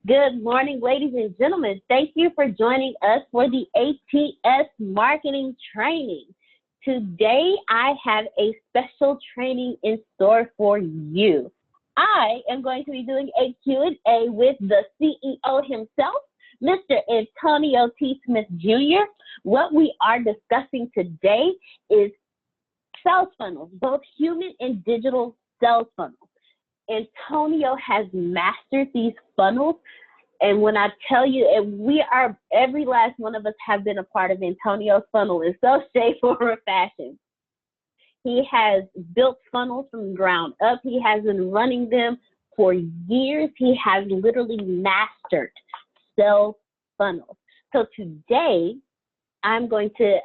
Good morning, ladies and gentlemen. Thank you for joining us for the ATS marketing training. Today, I have a special training in store for you. I am going to be doing a Q&A with the CEO himself, Mr. Antonio T. Smith Jr. What we are discussing today is sales funnels, both human and digital sales funnels. Antonio has mastered these funnels. And when I tell you, every last one of us have been a part of Antonio's funnel in some shape or fashion. He has built funnels from the ground up. He has been running them for years. He has literally mastered sales funnels. So today, I'm going to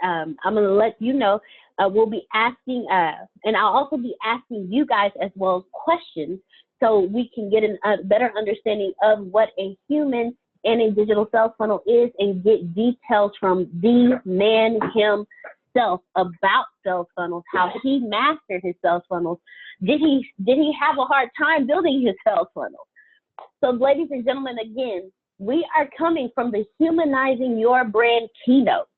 let you know, we'll be asking, and I'll also be asking you guys as well as questions so we can get a better understanding of what a human and a digital sales funnel is and get details from the man himself about sales funnels, how he mastered his sales funnels. Did he have a hard time building his sales funnels? So ladies and gentlemen, again, we are coming from the Humanizing Your Brand keynote.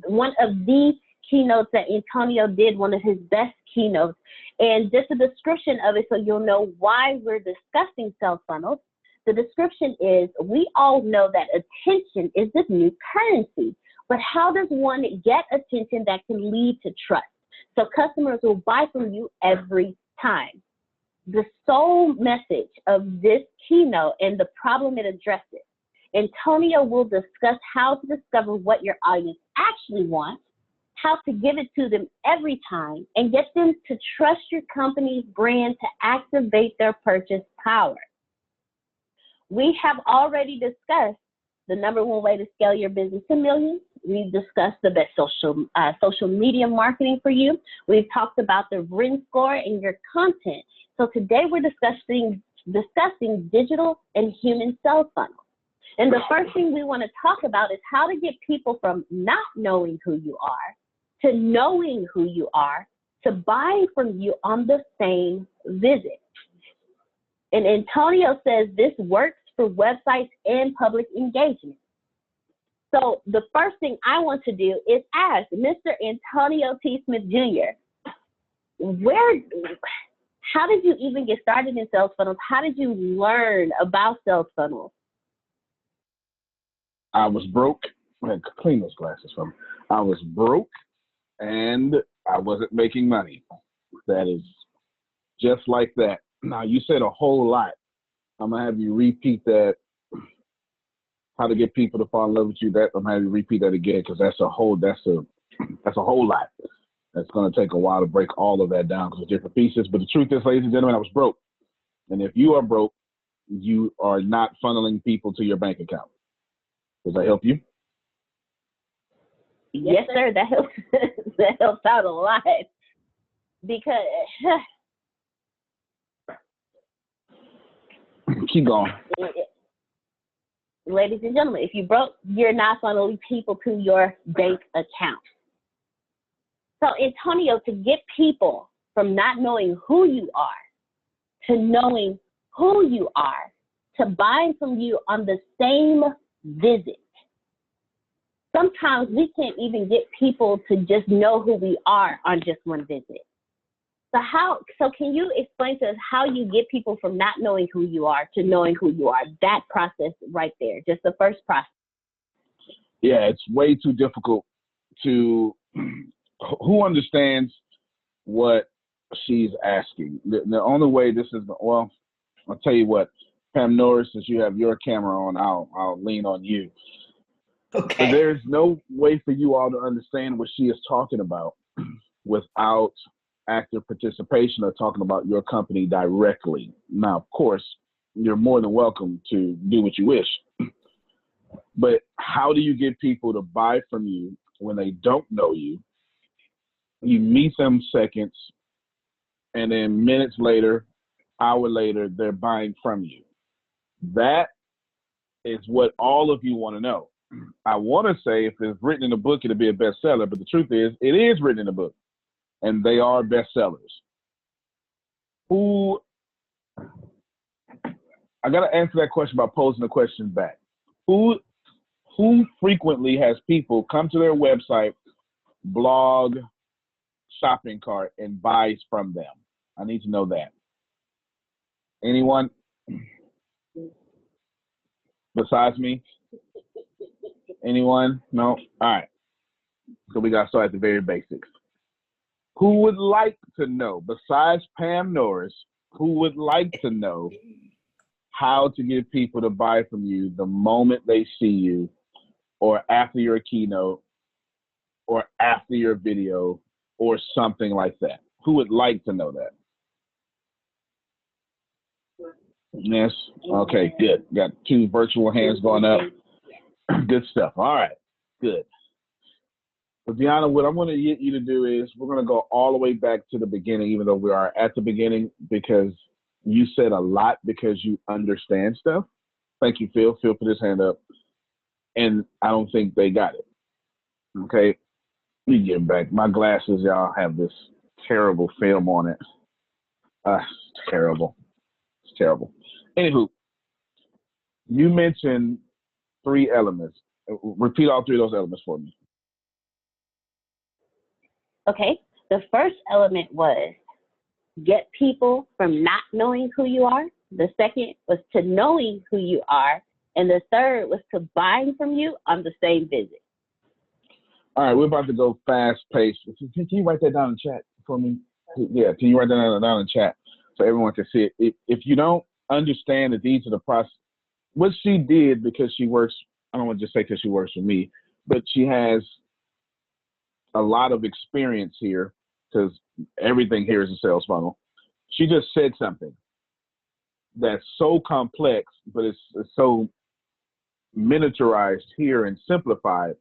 One of the keynotes that Antonio did, one of his best keynotes, and just a description of it so you'll know why we're discussing sales funnels. The description is, we all know that attention is the new currency, but how does one get attention that can lead to trust? So customers will buy from you every time. The sole message of this keynote and the problem it addresses, Antonio will discuss how to discover what your audience actually wants, how to give it to them every time, and get them to trust your company's brand to activate their purchase power. We have already discussed the #1 way to scale your business to millions. We've discussed the best social media marketing for you. We've talked about the RIN score and your content. So today we're discussing digital and human sales funnels. And the first thing we want to talk about is how to get people from not knowing who you are to knowing who you are to buying from you on the same visit. And Antonio says this works for websites and public engagement. So the first thing I want to do is ask Mr. Antonio T. Smith Jr., how did you even get started in sales funnels? How did you learn about sales funnels? I was broke. I had to clean those glasses from me. I was broke and I wasn't making money. That is just like that. Now, you said a whole lot. I'm going to have you repeat that. How to get people to fall in love with you. I'm going to have you repeat that again because that's a whole lot. That's going to take a while to break all of that down because it's different pieces. But the truth is, ladies and gentlemen, I was broke. And if you are broke, you are not funneling people to your bank account. Does that help you? Yes, sir. That helps. That helps out a lot because. Keep going. Ladies and gentlemen, if you broke, you're not funneling people to your bank account. So, Antonio, to get people from not knowing who you are to knowing who you are to buying from you on the same visit. Sometimes we can't even get people to just know who we are on just one visit. So can you explain to us how you get people from not knowing who you are to knowing who you are? That process right there, just the first process. Yeah, it's way too difficult to, who understands what she's asking? The only way this is, well, I'll tell you what, Pam Norris, since you have your camera on, I'll lean on you. Okay. But there's no way for you all to understand what she is talking about without active participation or talking about your company directly. Now, of course, you're more than welcome to do what you wish. But how do you get people to buy from you when they don't know you? You meet them seconds, and then minutes later, hour later, they're buying from you. That is what all of you want to know. I want to say if it's written in a book, it'll be a bestseller, but the truth is, it is written in a book, and they are bestsellers. I got to answer that question by posing the question back. Who frequently has people come to their website, blog, shopping cart, and buys from them? I need to know that. Anyone besides me? Anyone? No? All right. So we got to start at the very basics. Who would like to know, besides Pam Norris, who would like to know how to get people to buy from you the moment they see you, or after your keynote, or after your video, or something like that? Who would like to know that? Yes. Okay, good. Got 2 virtual hands going up. Good stuff. All right, good. But Deanna, what I'm going to get you to do is we're going to go all the way back to the beginning, even though we are at the beginning, because you said a lot because you understand stuff. Thank you, Phil. Phil put his hand up. And I don't think they got it. Okay? Let me get back. My glasses, y'all, have this terrible film on it. It's terrible. It's terrible. Anywho, you mentioned 3 elements. Repeat all 3 of those elements for me. Okay, the first element was get people from not knowing who you are. The second was to knowing who you are. And the third was to buying from you on the same visit. All right, we're about to go fast paced. Can you write that down in chat for me? Yeah, can you write that down in chat so everyone can see it? If you don't understand that these are the process, what she did, because she works, I don't want to just say because she works for me, but she has a lot of experience here, because everything here is a sales funnel. She just said something that's so complex, but it's so miniaturized here and simplified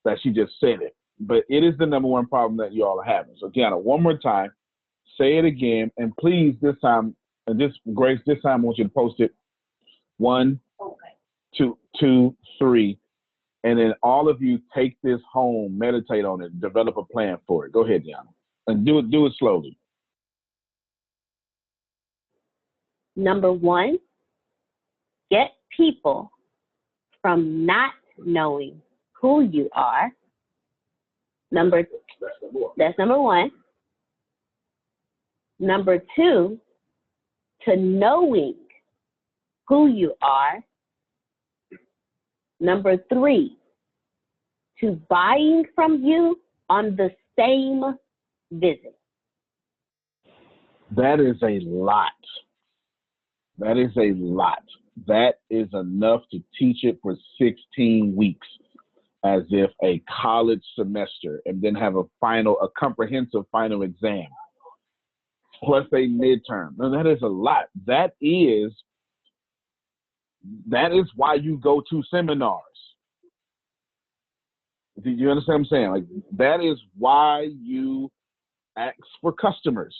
that she just said it. But it is the #1 problem that you all are having. So Kiana, one more time, say it again, and please this time, and this Grace, this time I want you to post it 1, 2, 3. And then all of you take this home, meditate on it, develop a plan for it. Go ahead, Deanna. And do it slowly. Number 1, get people from not knowing who you are. That's number 1. Number 2, to knowing who you are. Number 3, to buying from you on the same visit. That is a lot. That is a lot. That is enough to teach it for 16 weeks, as if a college semester, and then have a comprehensive final exam, plus a midterm. Now, that is a lot. That is why you go to seminars. Do you understand what I'm saying? Like, that is why you ask for customers.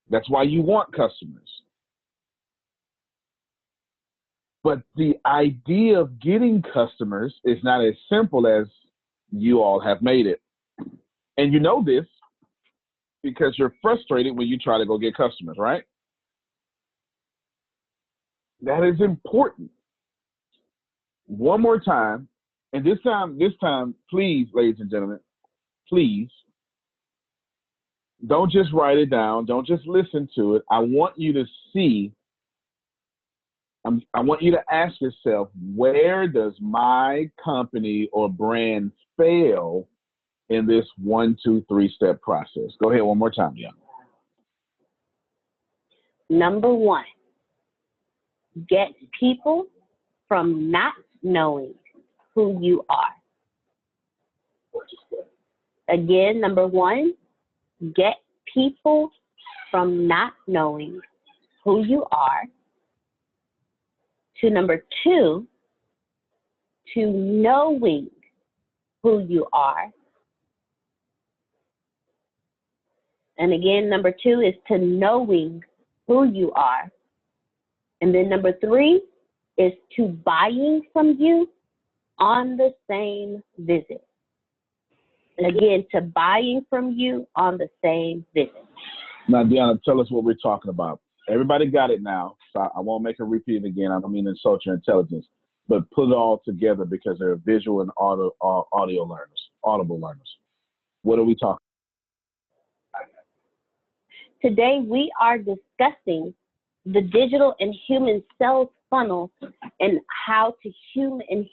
That's why you want customers. But the idea of getting customers is not as simple as you all have made it. And you know this because you're frustrated when you try to go get customers, right? That is important. One more time, and this time, please, ladies and gentlemen, please, don't just write it down. Don't just listen to it. I want you to see, I want you to ask yourself, where does my company or brand fail in this 1, 2, 3-step process? Go ahead one more time, yeah. Number 1, get people from not knowing who you are. Again, number 1, get people from not knowing who you are. To number 2, to knowing who you are. And again, number 2 is to knowing who you are. And then number 3 is to buying from you on the same visit. And again, to buying from you on the same visit. Now, Deanna, tell us what we're talking about. Everybody got it now, so I won't make her repeat it again. I don't mean to insult your intelligence, but put it all together because they're visual and audio learners, audible learners. What are we talking? Today we are discussing the digital and human sales funnel and how to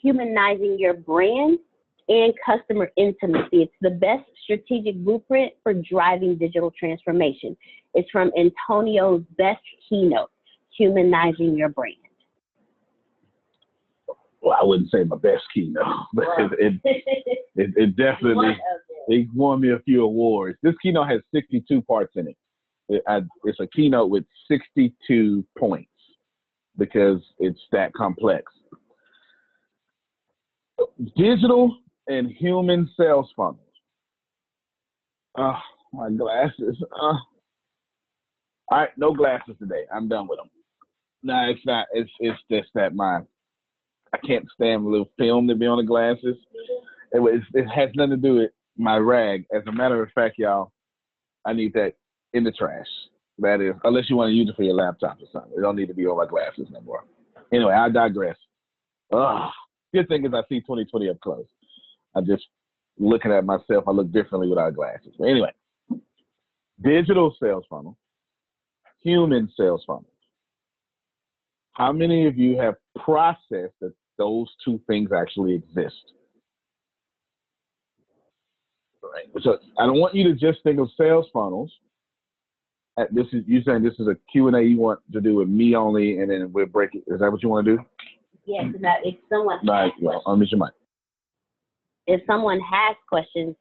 humanizing your brand and customer intimacy. It's the best strategic blueprint for driving digital transformation. It's from Antonio's best keynote, Humanizing Your Brand. Well, I wouldn't say my best keynote, but it definitely, it won me a few awards. This keynote has 62 parts in it. It's a keynote with 62 points because it's that complex. Digital and human sales funnels. Oh, my glasses. All right, no glasses today. I'm done with them. No, it's not. It's just that I can't stand the little film to be on the glasses. It has nothing to do with my rag. As a matter of fact, y'all, I need that in the trash. That is, unless you want to use it for your laptop or something. It don't need to be on my glasses no more. Anyway, I digress. Good thing is I see 2020 up close. I'm just looking at myself. I look differently without glasses. But anyway, digital sales funnel, human sales funnel. How many of you have processed that those two things actually exist? Right. So I don't want you to just think of sales funnels. You saying this is a Q&A you want to do with me only, and then we'll break it. Is that what you want to do? Yes, if someone right, well, unmute your mic. If someone has questions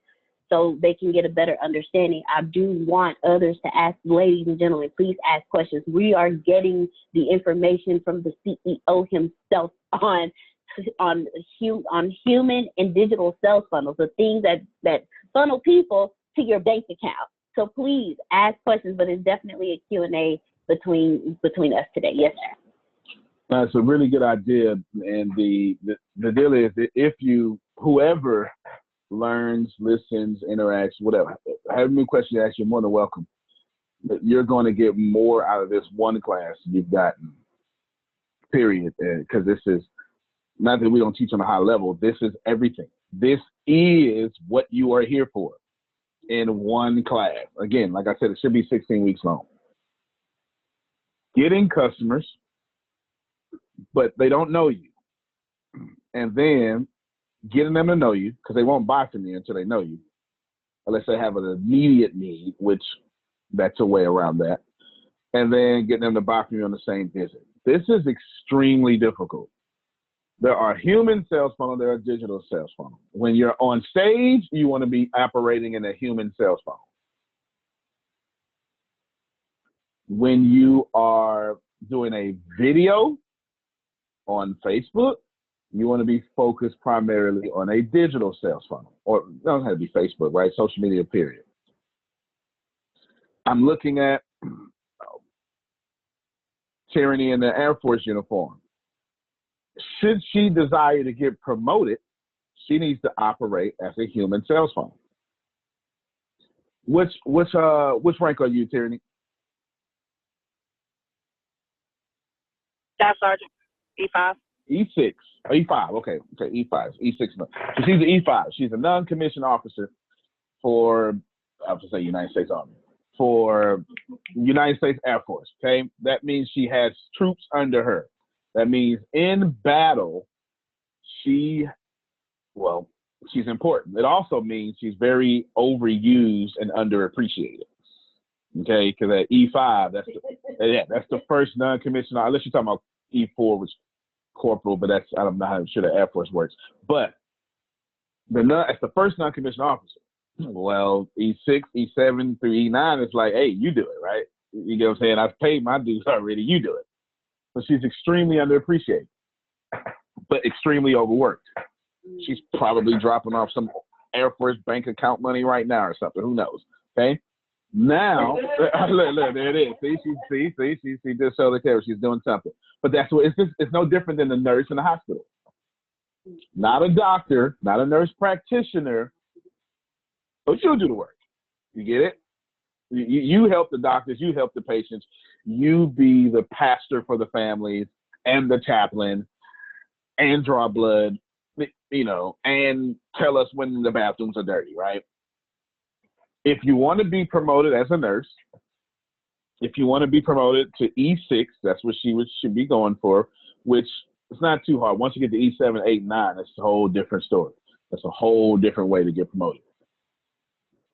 so they can get a better understanding, I do want others to ask. Ladies and gentlemen, please ask questions. We are getting the information from the CEO himself on human and digital sales funnels, the things that funnel people to your bank account. So please ask questions, but it's definitely a Q&A between us today. Yes, sir. That's a really good idea. And the deal is that whoever learns, listens, interacts, whatever, have any question you ask, you're more than welcome. You're going to get more out of this one class you've gotten, period. Because this is, not that we don't teach on a high level, this is everything. This is what you are here for in one class. Again, like I said, it should be 16 weeks long. Getting customers, but they don't know you. And then getting them to know you, because they won't buy from you until they know you, unless they have an immediate need, which that's a way around that. And then getting them to buy from you on the same visit. This is extremely difficult. There are human sales funnel, there are digital sales funnel. When you're on stage, you want to be operating in a human sales funnel. When you are doing a video on Facebook, you want to be focused primarily on a digital sales funnel. Or it doesn't have to be Facebook, right? Social media, period. I'm looking at Tyranny in the Air Force uniform. Should she desire to get promoted, she needs to operate as a human sales funnel. Which rank are you, Tyranny? Staff Sergeant, E5. E6, oh, E5, okay, E5, E6. No. So she's an E5. She's a non-commissioned officer for, I have to say United States Army, for United States Air Force, okay? That means she has troops under her. That means in battle, she's important. It also means she's very overused and underappreciated. Okay, because at E5, that's the first non-commissioned, unless you're talking about E4, which corporal, but I'm not sure the Air Force works. But it's the first non-commissioned officer. Well, E6, E7 through E9 is like, hey, you do it, right? You get what I'm saying? I've paid my dues already. You do it. So she's extremely underappreciated, but extremely overworked. She's probably dropping off some Air Force bank account money right now or something. Who knows? Okay. Now, look, there it is. See, she just showed the camera. She's doing something. But that's what it's no different than the nurse in the hospital. Not a doctor, not a nurse practitioner, but you do the work. You get it? You help the doctors, you help the patients, you be the pastor for the families and the chaplain and draw blood, and tell us when the bathrooms are dirty, right? If you want to be promoted as a nurse, if you want to be promoted to E6, that's what she should be going for, which it's not too hard. Once you get to E7, 8, 9, that's a whole different story. That's a whole different way to get promoted.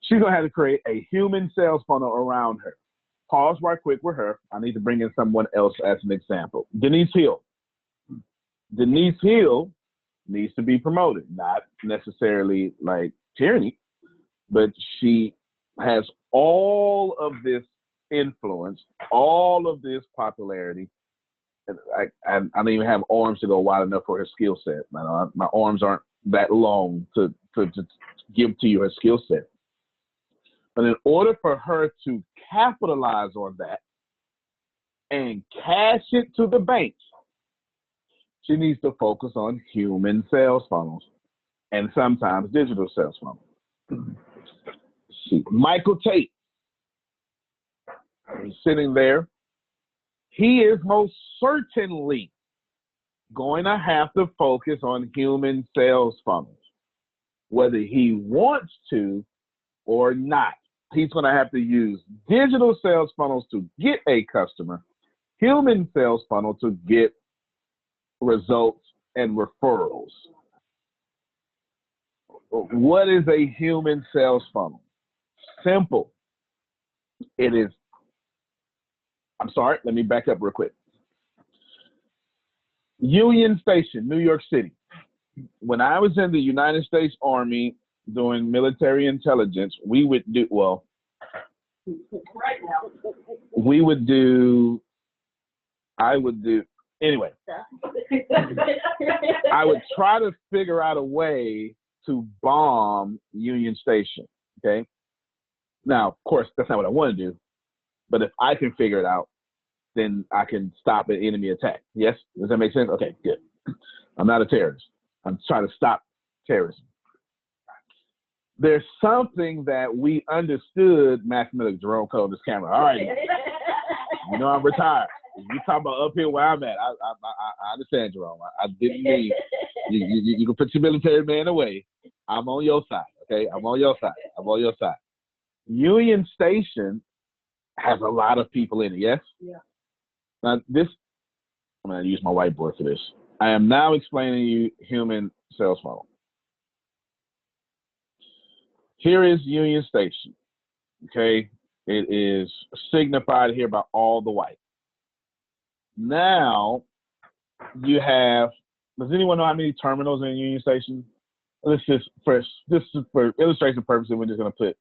She's going to have to create a human sales funnel around her. Pause right quick with her. I need to bring in someone else as an example. Denise Hill. Denise Hill needs to be promoted, not necessarily like tyranny, but she has all of this influence, all of this popularity. I don't even have arms to go wide enough for her skill set. My arms aren't that long to give to you her skill set. But in order for her to capitalize on that and cash it to the bank, she needs to focus on human sales funnels and sometimes digital sales funnels. See, Michael Tate is sitting there. He is most certainly going to have to focus on human sales funnels, whether he wants to or not. He's going to have to use digital sales funnels to get a customer, human sales funnel to get results and referrals. What is a human sales funnel? Simple. It is, I'm sorry, let me back up real quick. Union Station, New York City. When I was in the United States Army doing military intelligence, we would do, anyway, I would try to figure out a way to bomb Union Station, okay? Now, of course, that's not what I want to do, but if I can figure it out, then I can stop an enemy attack. Yes? Does that make sense? Okay, good. I'm not a terrorist. I'm trying to stop terrorism. There's something that we understood, Mathematics Jerome code this camera. All right. You know I'm retired. You talking about up here where I'm at. I understand, Jerome. I didn't mean you can put your military man away. I'm on your side, okay? I'm on your side. Union Station has a lot of people in it, yes? Yeah. Now I'm going to use my whiteboard for this. I am now explaining to you human sales funnel. Here is Union Station, okay? It is signified here by all the white. Now, you have, does anyone know how many terminals in Union Station? This is for illustration purposes, we're just going to put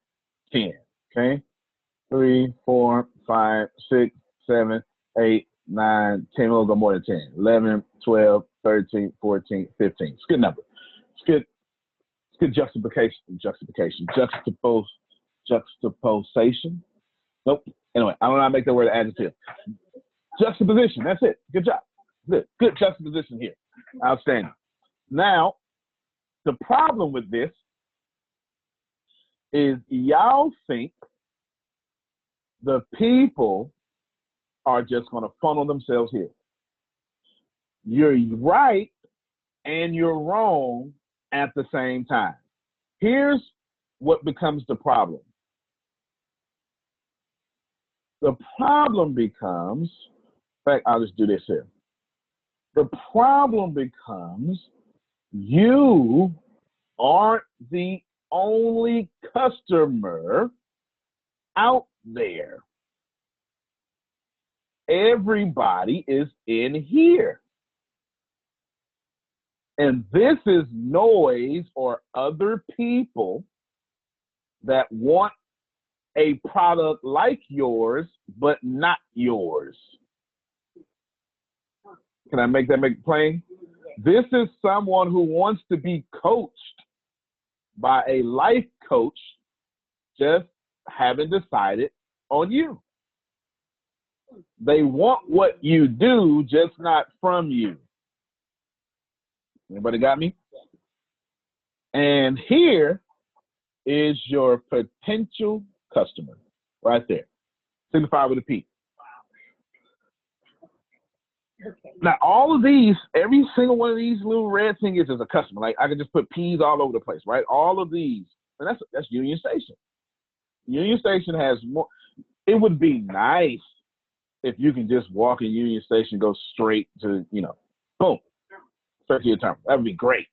10, okay? 3, 4, 5, 6, 7, 8, 9, 10. We'll go more than 10. 11, 12, 13, 14, 15. It's a good number. It's good juxtaposition. Juxtaposition. Nope. Anyway, I don't know how to make that word adjective. Juxtaposition. That's it. Good job. Good juxtaposition here. Outstanding. Now, the problem with this is y'all think the people are just going to funnel themselves here. You're right and you're wrong at the same time. Here's what becomes the problem. The problem becomes, in fact, I'll just do this here. The problem becomes you aren't the only customer out there. Everybody is in here. And this is noise or other people that want a product like yours, but not yours. Can I make that plain? This is someone who wants to be coached by a life coach, just haven't decided on you. They want what you do, just not from you. Anybody got me? And here is your potential customer right there, signified with a P. Okay. Now, all of these, every single one of these little red things is a customer. Like I could just put P's all over the place, right? All of these, and that's Union Station. Union Station has more. It would be nice if you can just walk in Union Station, go straight to, boom, straight to your terminal. That would be great.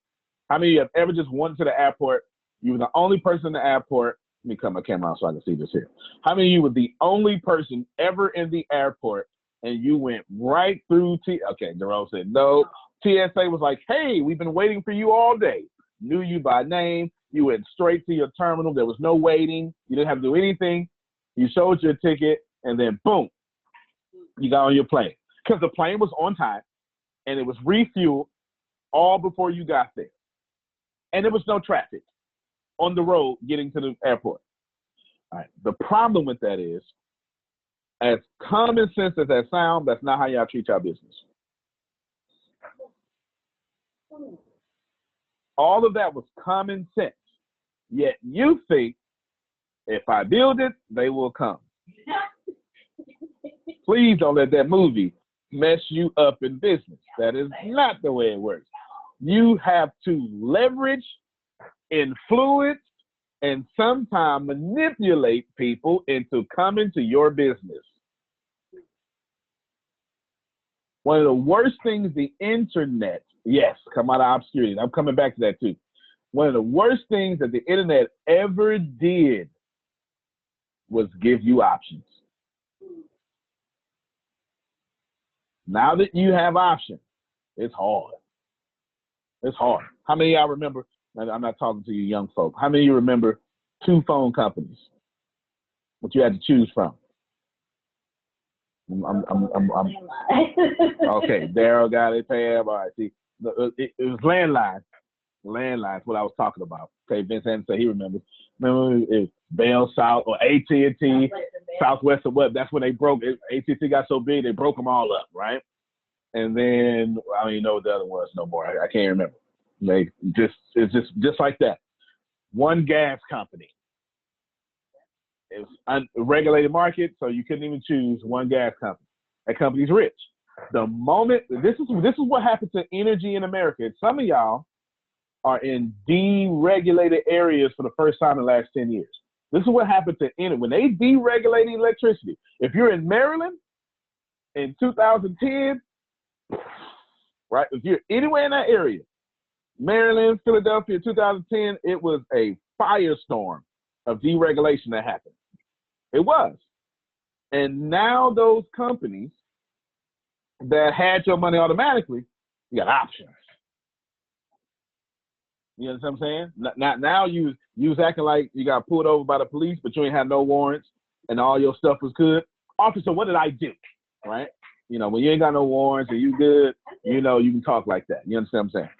How many of you have ever just went to the airport? You were the only person in the airport. Let me cut my camera out so I can see this here. How many of you were the only person ever in the airport and you went right through okay, Jerome said no. TSA was like, hey, we've been waiting for you all day. Knew you by name. You went straight to your terminal. There was no waiting. You didn't have to do anything. You showed your ticket, and then boom, you got on your plane. Because the plane was on time, and it was refueled all before you got there. And there was no traffic on the road getting to the airport. All right. The problem with that is, as common sense as that sounds, that's not how y'all treat y'all business. All of that was common sense. Yet you think, if I build it, they will come. Please don't let that movie mess you up in business. That is not the way it works. You have to leverage, influence, and sometimes manipulate people into coming to your business. One of the worst things the internet, yes, come out of obscurity. I'm coming back to that too. One of the worst things that the internet ever did was give you options. Now that you have options, it's hard. It's hard. How many of y'all remember, and I'm not talking to you young folk, how many of you remember 2 phone companies, what you had to choose from? Okay, Daryl got it, Pam. All right, see, it was landlines. Landlines, what I was talking about. Okay, Vince Anderson said he remembers. Remember, it was Bell South or AT&T, Southwest or what? That's when they broke it. AT&T got so big, they broke them all up, right? And then, I don't even know what the other was no more. I can't remember. It's just like that. One gas company. It was a regulated market, so you couldn't even choose one gas company. That company's rich. The moment, this is what happened to energy in America. Some of y'all are in deregulated areas for the first time in the last 10 years. This is what happened to energy. When they deregulated electricity, if you're in Maryland in 2010, right, if you're anywhere in that area, Maryland, Philadelphia, 2010, it was a firestorm of deregulation that happened. It was. And now those companies that had your money automatically, you got options. You know what I'm saying? Now you was acting like you got pulled over by the police, but you ain't had no warrants and all your stuff was good. Officer, what did I do? Right? You know, when you ain't got no warrants and you good, you know, you can talk like that. You understand what I'm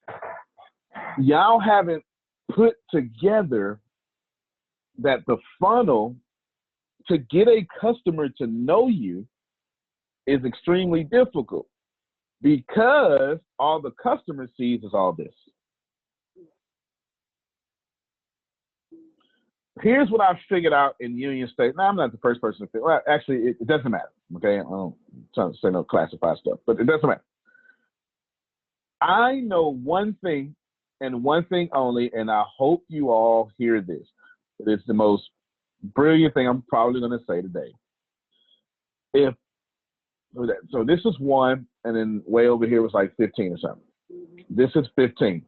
saying? Y'all haven't put together that the funnel to get a customer to know you is extremely difficult because all the customer sees is all this. Here's what I've figured out in Union State. Now, I'm not the first person to figure. Well, actually, it doesn't matter. Okay, I'm trying to say no classified stuff, but it doesn't matter. I know one thing and one thing only, and I hope you all hear this. It's the most brilliant thing I'm probably going to say today. So this is 1, and then way over here was like 15 or something. This is 15.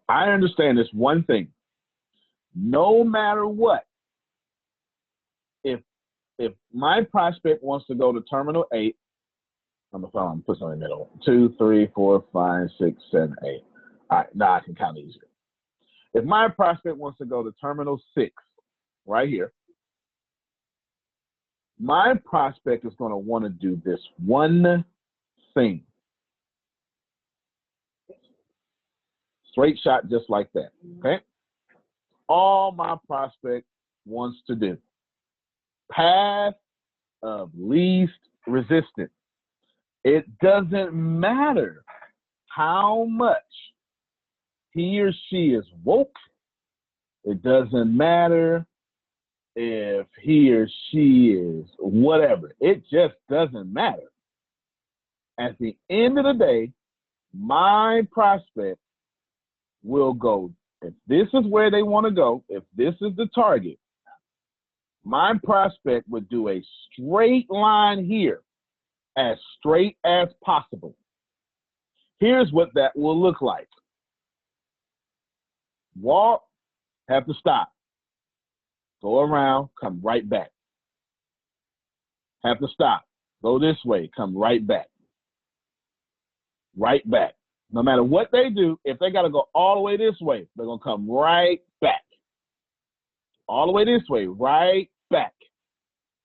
I understand this one thing. No matter what, if my prospect wants to go to Terminal 8, I'm going to put something in the middle. 2, 3, 4, 5, 6, 7, 8. All right, now I can count easier. If my prospect wants to go to Terminal 6, right here, my prospect is going to want to do this one thing. Straight shot just like that, okay? All my prospect wants to do. Path of least resistance. It doesn't matter how much he or she is woke. It doesn't matter if he or she is whatever. It just doesn't matter. At the end of the day, my prospect will go, if this is where they want to go, if this is the target, my prospect would do a straight line here, as straight as possible. Here's what that will look like. Walk, have to stop. Go around, come right back. Have to stop. Go this way, come right back. Right back. No matter what they do, if they got to go all the way this way, they're going to come right back. All the way this way, right back.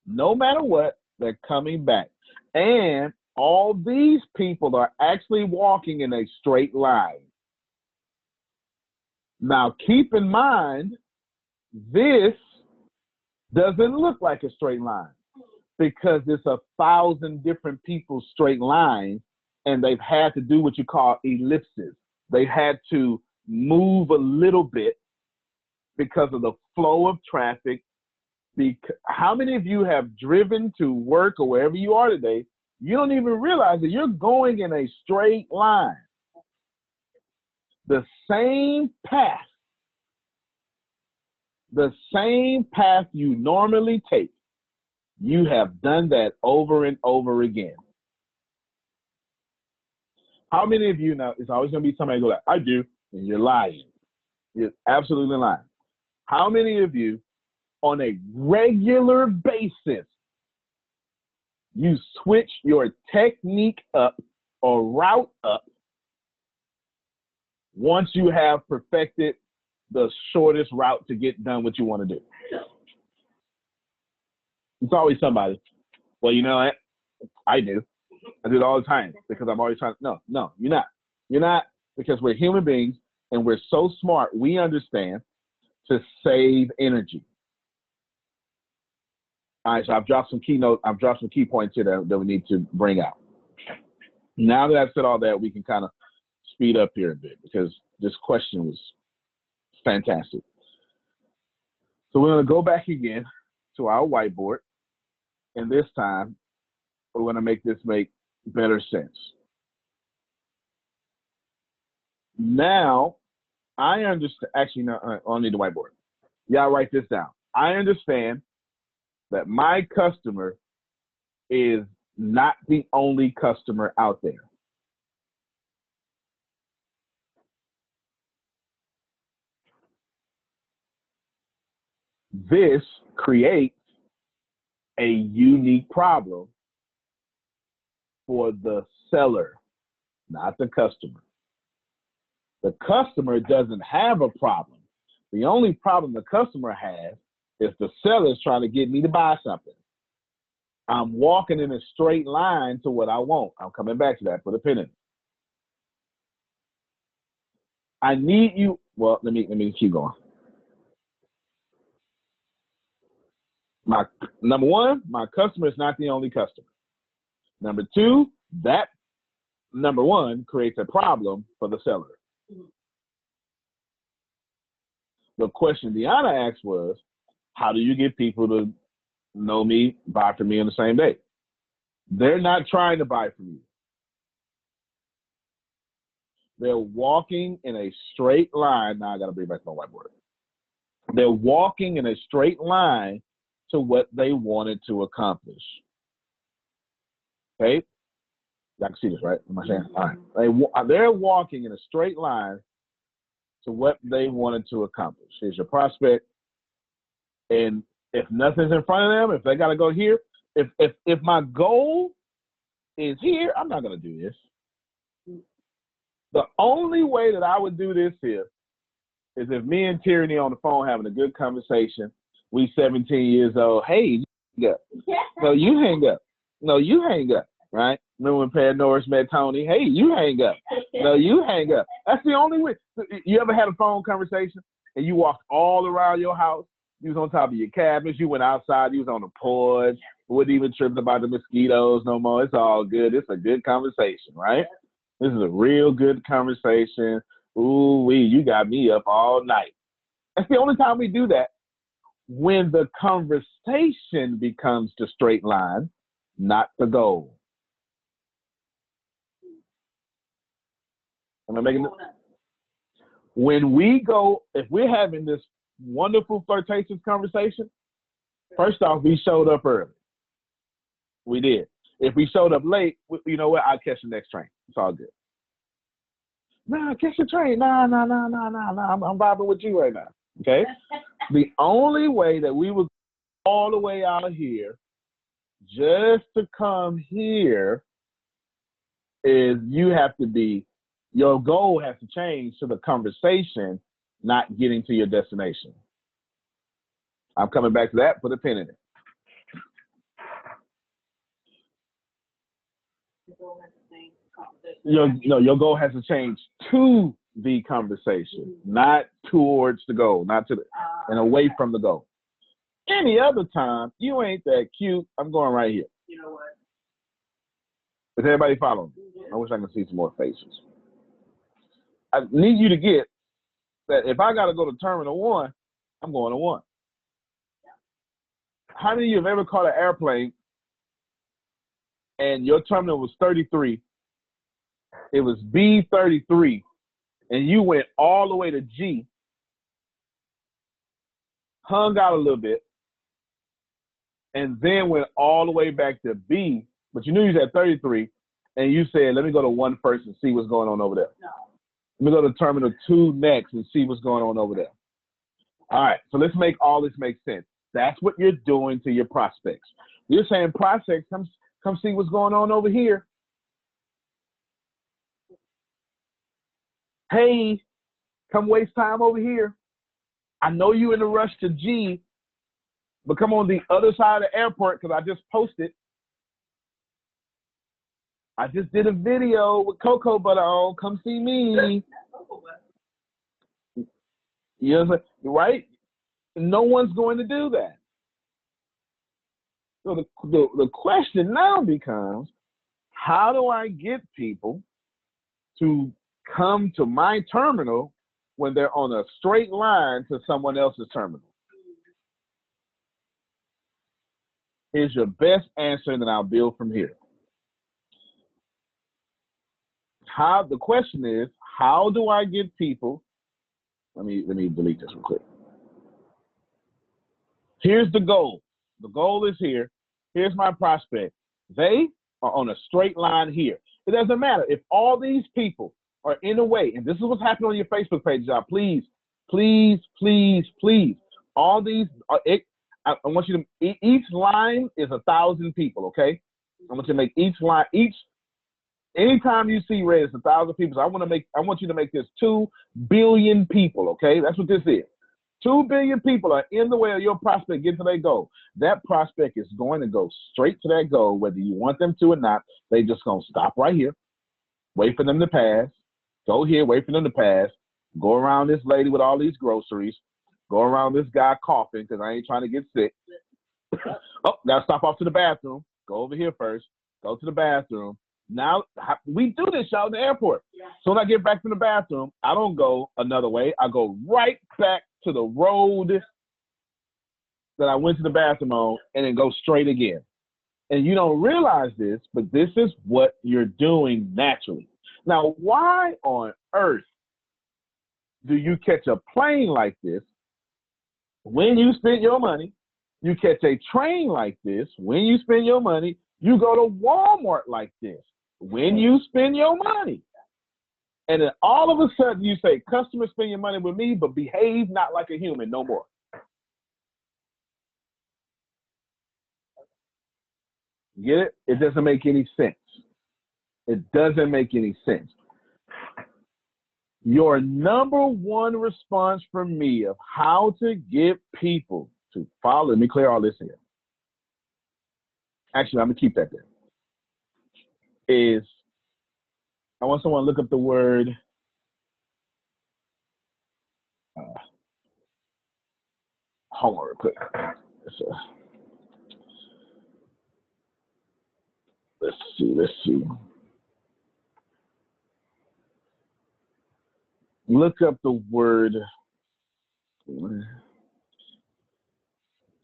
No matter what, they're coming back. And all these people are actually walking in a straight line. Now, keep in mind, this doesn't look like a straight line because it's 1,000 different people's straight lines, and they've had to do what you call ellipses. They had to move a little bit because of the flow of traffic. How many of you have driven to work or wherever you are today? You don't even realize that you're going in a straight line. The same path you normally take, you have done that over and over again. How many of you, now, it's always going to be somebody who goes, I do, and you're lying. You're absolutely lying. How many of you, on a regular basis, you switch your technique up or route up once you have perfected the shortest route to get done what you want to do? It's always somebody. Well, you know what? I do. I do it all the time because I'm always trying to. No, you're not. You're not, because we're human beings and we're so smart, we understand to save energy. All right, so I've dropped some key points here that we need to bring out. Now that I've said all that, we can kind of speed up here a bit because this question was fantastic. So we're going to go back again to our whiteboard, and this time we're going to make this make better sense. Now, I understand. Actually, no, I don't need the whiteboard. Y'all write this down. I understand that my customer is not the only customer out there. This creates a unique problem for the seller, not the customer. The customer doesn't have a problem. The only problem the customer has is the seller's trying to get me to buy something. I'm walking in a straight line to what I want. I'm coming back to that. Put a pin in it. I need you. Well, let me keep going. Number one, my customer is not the only customer. Number two, that number one creates a problem for the seller. The question Deanna asked was, how do you get people to know me, buy from me on the same day? They're not trying to buy from you. They're walking in a straight line. Now I got to bring back my whiteboard. They're walking in a straight line to what they wanted to accomplish. Okay? Y'all can see this, right? Am I saying? All right. They're walking in a straight line to what they wanted to accomplish. Here's your prospect. And if nothing's in front of them, if they got to go here, if my goal is here, I'm not going to do this. The only way that I would do this here is if me and Tierney on the phone having a good conversation. We 17 years old. Hey, you hang up. No, you hang up. No, you hang up. Right? Remember when Pat Norris met Tony? Hey, you hang up. No, you hang up. That's the only way. You ever had a phone conversation and you walked all around your house? You was on top of your cabinets. You went outside. You was on the porch. Wouldn't even trip about the mosquitoes no more. It's all good. It's a good conversation, right? This is a real good conversation. Ooh-wee, you got me up all night. That's the only time we do that. When the conversation becomes the straight line, not the goal. Am I making it? When we go, if we're having this wonderful flirtatious conversation, first off, we showed up early. We did. If we showed up late, you know what? I'll catch the next train. It's all good. Nah, catch the train. Nah. I'm vibing with you right now. Okay? The only way that we would go all the way out here just to come here is your goal has to change to the conversation, not getting to your destination. I'm coming back to that. Put a pin in it. Your goal has to change to the conversation, not towards the goal, and away from the goal. Any other time, you ain't that cute. I'm going right here. You know what? Is everybody following me? I wish I could see some more faces. I need you to get that if I got to go to Terminal 1, I'm going to 1. How many of you have ever caught an airplane and your terminal was 33? It was B33, and you went all the way to G, hung out a little bit, and then went all the way back to B, but you knew you was at 33, and you said, let me go to 1 first and see what's going on over there. No. Let me go to Terminal 2 next and see what's going on over there. All right, so let's make all this make sense. That's what you're doing to your prospects. You're saying, prospects, come see what's going on over here. Hey, come waste time over here. I know you in a rush to G, but come on the other side of the airport because I just posted. I just did a video with cocoa butter on. Come see me. You know, right? No one's going to do that. So the question now becomes, how do I get people to come to my terminal when they're on a straight line to someone else's terminal? Here's your best answer, and then I'll build from here. The question is, how do I get people? Let me delete this real quick. Here's the goal. The goal is here. Here's my prospect. They are on a straight line here. It doesn't matter if all these people are in a way, and this is what's happening on your Facebook page, y'all. Please. All these, I want you to, each line is 1,000 people, okay? I want you to make each line, anytime you see red, it's 1,000 people. So I want you to make this 2 billion people, okay? That's what this is. 2 billion people are in the way of your prospect getting to their goal. That prospect is going to go straight to that goal, whether you want them to or not. They just going to stop right here, wait for them to pass, go here, wait for them to pass, go around this lady with all these groceries, go around this guy coughing because I ain't trying to get sick. Oh, got to stop off to the bathroom. Go over here first. Go to the bathroom. Now, we do this, y'all, in the airport. Yeah. So when I get back from the bathroom, I don't go another way. I go right back to the road that I went to the bathroom on and then go straight again. And you don't realize this, but this is what you're doing naturally. Now, why on earth do you catch a plane like this when you spend your money? You catch a train like this when you spend your money. You go to Walmart like this when you spend your money. And then all of a sudden you say, customer, spend your money with me, but behave not like a human no more. Get it? It doesn't make any sense. It doesn't make any sense. Your number one response from me of how to get people to follow, let me clear all this here. Actually, I'm going to keep that there. Is I want someone to look up the word hold on real quick. Let's see. Look up the word.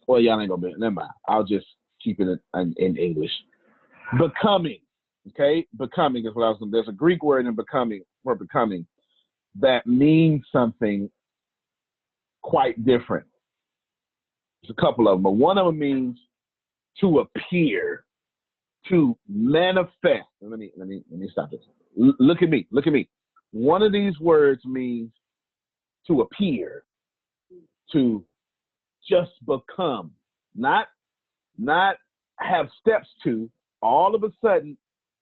Well, y'all ain't gonna be. Never mind. I'll just keep it in English. Becoming. Okay, becoming is what I was. There's a Greek word in becoming for becoming that means something quite different. There's a couple of them, but one of them means to appear, to manifest. Let me stop this. Look at me. Look at me. One of these words means to appear, to just become, not have steps to. All of a sudden,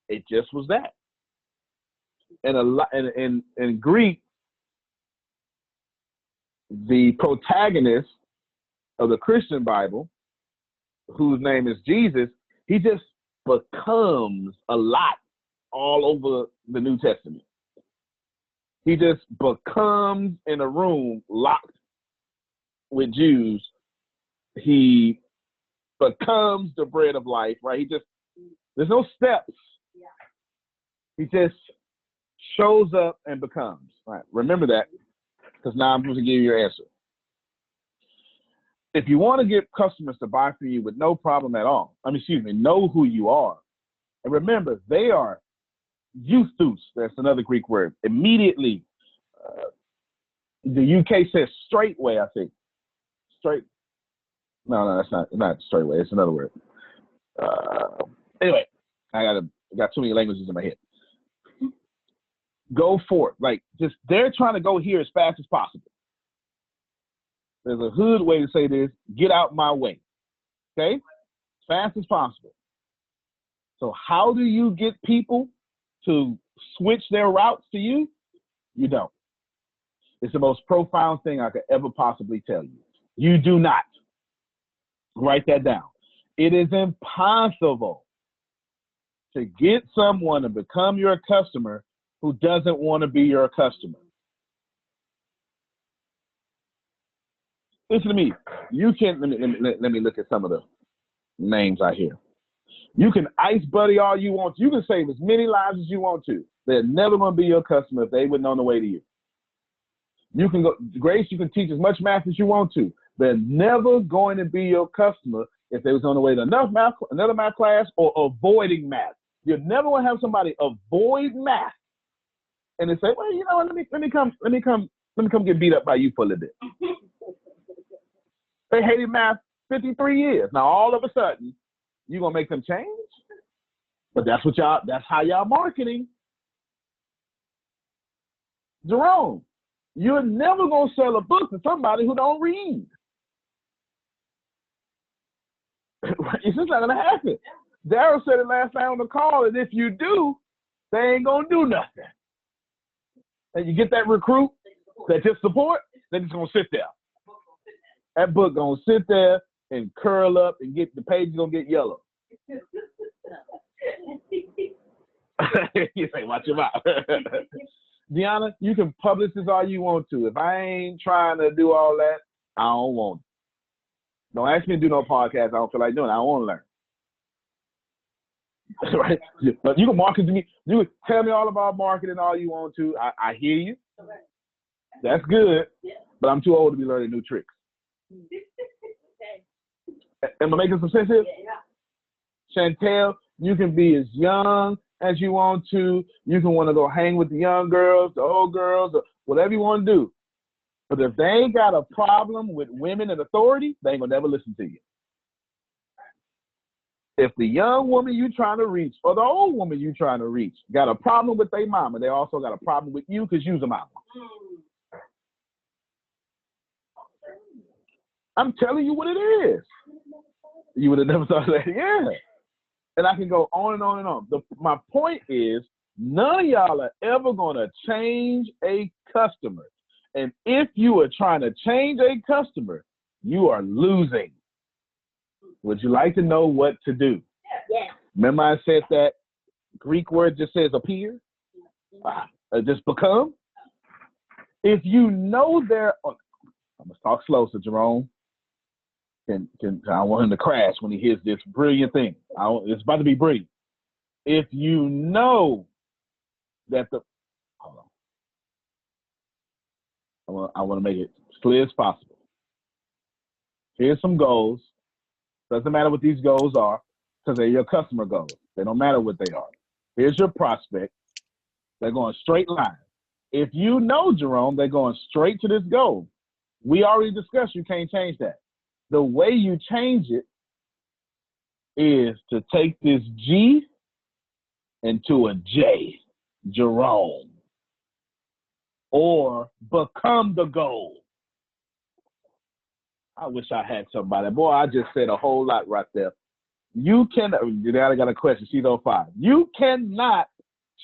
it just was that. And a lot in Greek, the protagonist of the Christian Bible, whose name is Jesus, he just becomes a lot all over the New Testament. He just becomes in a room locked with Jews. He becomes the bread of life, right? There's no steps. He just shows up and becomes. All right, remember that, because now I'm going to give you your answer. If you want to get customers to buy from you with no problem at all, know who you are. And remember, they are euthus. That's another Greek word. Immediately, the UK says straightway, I think. Straight. No, that's not straightway. It's another word. Anyway, I got too many languages in my head. Go for it. Like, just they're trying to go here as fast as possible. There's a hood way to say this: get out my way. Okay? As fast as possible. So how do you get people to switch their routes to you? You don't. It's the most profound thing I could ever possibly tell you. You do not. Write that down. It is impossible to get someone to become your customer who doesn't want to be your customer. Listen to me. You can let me look at some of the names I hear. You can ice buddy all you want. You can save as many lives as you want to. They're never going to be your customer if they wouldn't on the way to you. You can go, Grace, you can teach as much math as you want to. They're never going to be your customer if they was on the way to another math class or avoiding math. You're never going to have somebody avoid math and they say, well, you know what, let me come get beat up by you for a little bit. They hated math 53 years. Now all of a sudden, you're gonna make them change? But that's how y'all marketing. Jerome, you're never gonna sell a book to somebody who don't read. It's just not gonna happen. Daryl said it last time on the call, and if you do, they ain't gonna do nothing. And you get that recruit that just support, they're just gonna sit there. That book gonna sit there and curl up and get the page gonna get yellow. You say, watch your mouth. Deanna, you can publish this all you want to. If I ain't trying to do all that, I don't want it. Don't ask me to do no podcast I don't feel like doing. I don't want to learn. Right? But you can market to me. You can tell me all about marketing all you want to. I hear you. That's good. But I'm too old to be learning new tricks. Am I making some sense here? Chantel, you can be as young as you want to. You can want to go hang with the young girls, the old girls, or whatever you want to do. But if they ain't got a problem with women and authority, they ain't gonna never listen to you. If the young woman you trying to reach or the old woman you trying to reach got a problem with their mama, they also got a problem with you because you's a mama. I'm telling you what it is. You would have never thought of that. Yeah. And I can go on and on and on. My point is, none of y'all are ever going to change a customer. And if you are trying to change a customer, you are losing. Would you like to know what to do? Yes. Remember I said that Greek word just says appear? Just become? If you know I'm going to talk slow so Jerome I want him to crash when he hears this brilliant thing. It's about to be brilliant. If you know that hold on. I want to make it as clear as possible. Here's some goals. Doesn't matter what these goals are because they're your customer goals. They don't matter what they are. Here's your prospect. They're going straight line. If you know Jerome, they're going straight to this goal. We already discussed you can't change that. The way you change it is to take this G into a J, Jerome, or become the goal. I wish I had somebody. Boy, I just said a whole lot right there. You can, I got a question, she's on 5. You cannot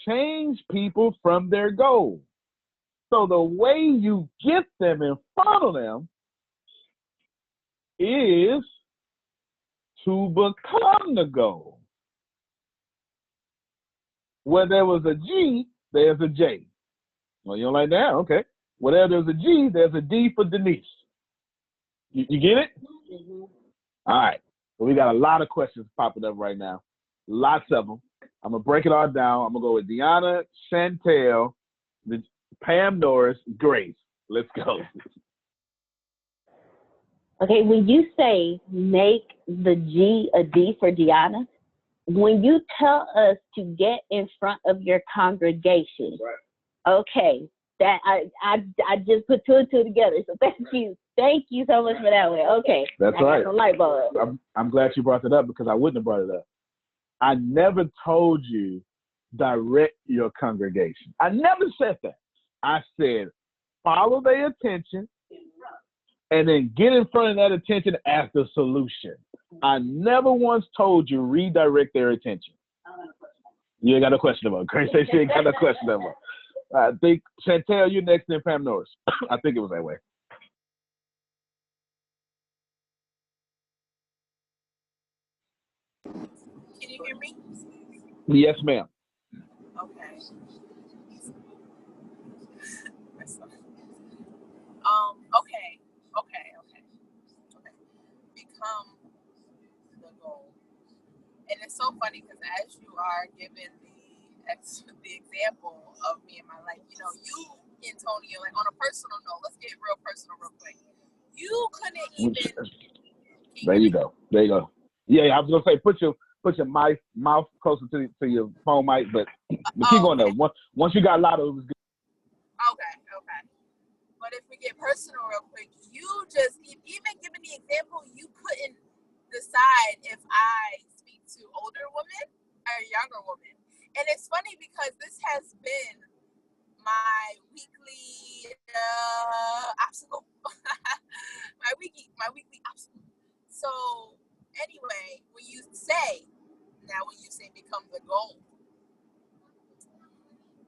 change people from their goal. So the way you get them in front of them is to become the goal. Where there was a G, there's a J. Well, you don't like that? Okay. Where there's a G, there's a D for Denise. You get it? Mm-hmm. All right. So we got a lot of questions popping up right now. Lots of them. I'm going to break it all down. I'm going to go with Deanna, Chantel, Pam Norris, Grace. Let's go. Okay, when you say make the G a D for Deanna, when you tell us to get in front of your congregation, right. Okay, that I just put 2 and 2 together. So thank you so much for that one. Okay, that's right. Got some light bulb. I'm glad you brought that up because I wouldn't have brought it up. I never told you direct your congregation. I never said that. I said follow their attention and then get in front of that attention as the solution. I never once told you redirect their attention. You ain't got no question about it. Grace said she ain't got no question about it. I think, Chantel, you're next in Pam Norris. I think it was that way. Can you hear me? Yes, ma'am. Okay. Okay. Become the goal. And it's so funny because as you are giving the example of me in my life, you know, you, Antonio, like on a personal note, let's get real personal real quick. You couldn't even. There you go. Yeah, I was gonna say put your mouth closer to your phone mic, but keep going though. Once you got Lotto, it was good. Okay. But if we get personal real quick, you just even giving the example, you couldn't decide if I speak to older women or younger women. And it's funny because this has been my weekly obstacle. my weekly obstacle. So anyway, when you say become the goal,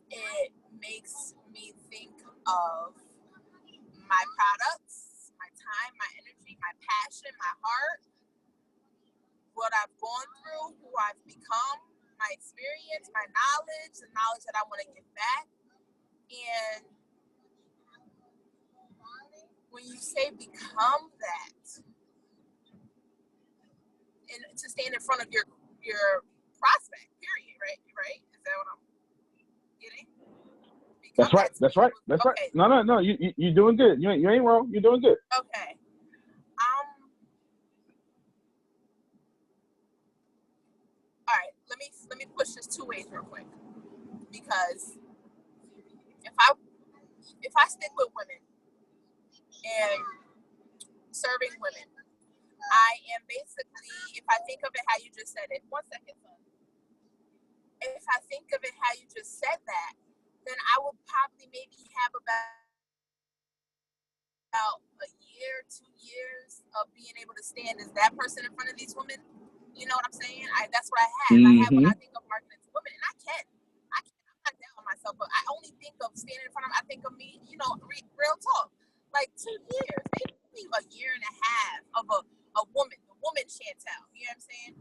it makes me think of my products, my time, my energy, my passion, my heart, what I've gone through, who I've become, my experience, my knowledge, the knowledge that I want to give back. And when you say become that, and to stand in front of your prospect, period, right? Is that what I'm getting? That's right. Okay. No. You're doing good. You ain't wrong. You're doing good. Okay. All right. Let me push this 2 ways real quick, because if I stick with women and serving women, I am basically, if I think of it how you just said it, 1 second, son. If I think of it how you just said that, then I will probably maybe have about a year, 2 years of being able to stand as that person in front of these women. You know what I'm saying? That's what I have. Mm-hmm. I have when I think of marketing to women, and I can. I'm not down on myself, but I only think of standing in front of them. I think of me, you know, real talk. Like 2 years, maybe a year and a half of a woman, the woman Chantel. You know what I'm saying?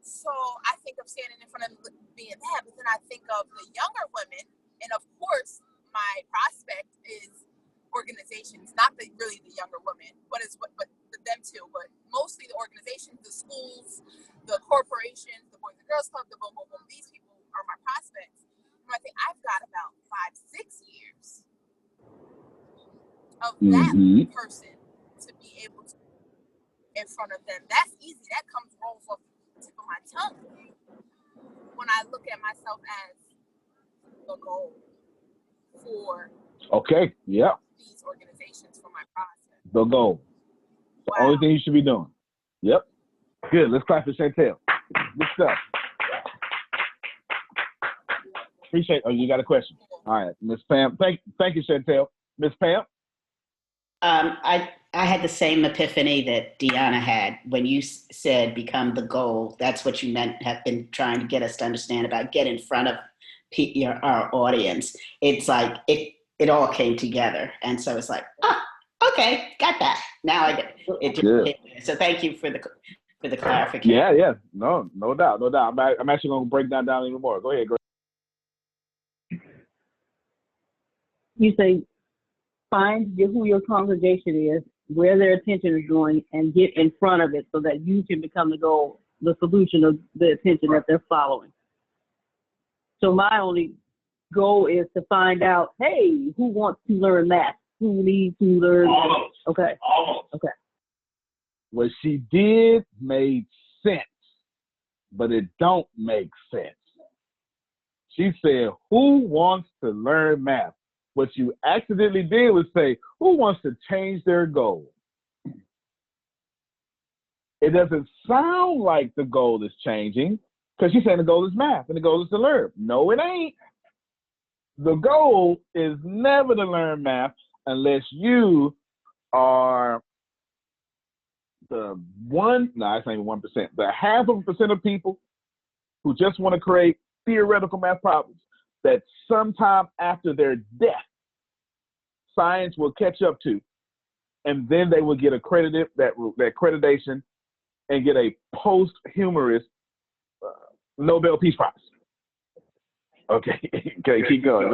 So I think of standing in front of being that, but then I think of the younger women, and of course, my prospect is organizations, not really the younger women, but them too, but mostly the organizations, the schools, the corporations, the Boys and Girls Club, the boom, boom, boom. These people are my prospects. And I think I've got about 5-6 years of that person to be able to in front of them. That's easy. That rolls off the tip of my tongue. when I look at myself as the goal for okay, yeah, these organizations for my process. the goal. The only thing you should be doing. Yep. Good. Let's clap for Chantel. Good stuff. Appreciate. Oh, you got a question? All right, Miss Pam. Thank you, Chantel. Miss Pam. I had the same epiphany that Deanna had when you said become the goal. That's what you meant, have been trying to get us to understand about get in front of our audience. It's like it all came together. And so it's like, oh, okay, got that. Now I get it. Good. So thank you for the clarification. Yeah. No doubt. I'm actually going to break that down even more. Go ahead, Greg. You say, find who your congregation is, where their attention is going, and get in front of it so that you can become the goal, the solution of the attention that they're following. So my only goal is to find out, hey, who wants to learn math? Who needs to learn? Almost. Okay. Okay. What she did made sense, but it don't make sense. She said, who wants to learn math? What you accidentally did was say, who wants to change their goal? It doesn't sound like the goal is changing because she's saying the goal is math and the goal is to learn. No, it ain't. The goal is never to learn math unless you are the it's not even 1%, the 0.5% of people who just want to create theoretical math problems that sometime after their death, science will catch up to, and then they will get accredited, that accreditation, and get a posthumous Nobel Peace Prize. Okay, keep going.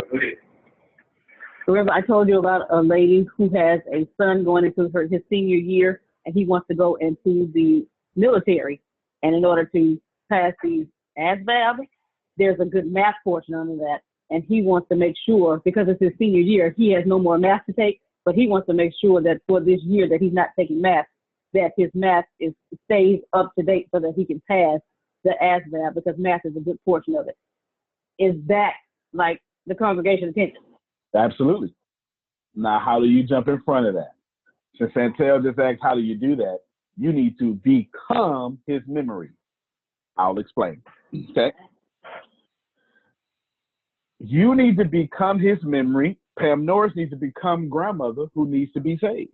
Remember, I told you about a lady who has a son going into his senior year, and he wants to go into the military. And in order to pass the ASVAB, there's a good math portion under that. And he wants to make sure, because it's his senior year, he has no more math to take, but he wants to make sure that for this year that he's not taking math, that his math stays up to date so that he can pass the ASVAB, because math is a good portion of it. Is that like the congregation attention? Absolutely. Now, how do you jump in front of that? Since Chantel just asked, how do you do that? You need to become his memory. I'll explain. Okay? You need to become his memory. Pam Norris needs to become grandmother who needs to be saved.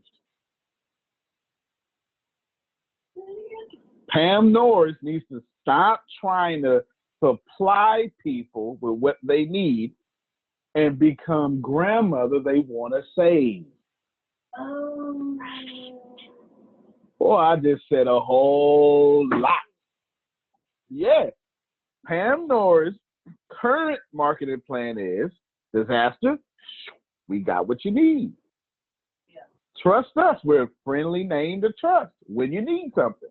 Pam Norris needs to stop trying to supply people with what they need and become grandmother they want to save. Boy, I just said a whole lot. Yes, Pam Norris' current marketing plan is disaster. We got what you need. Yeah. Trust us. We're a friendly name to trust when you need something.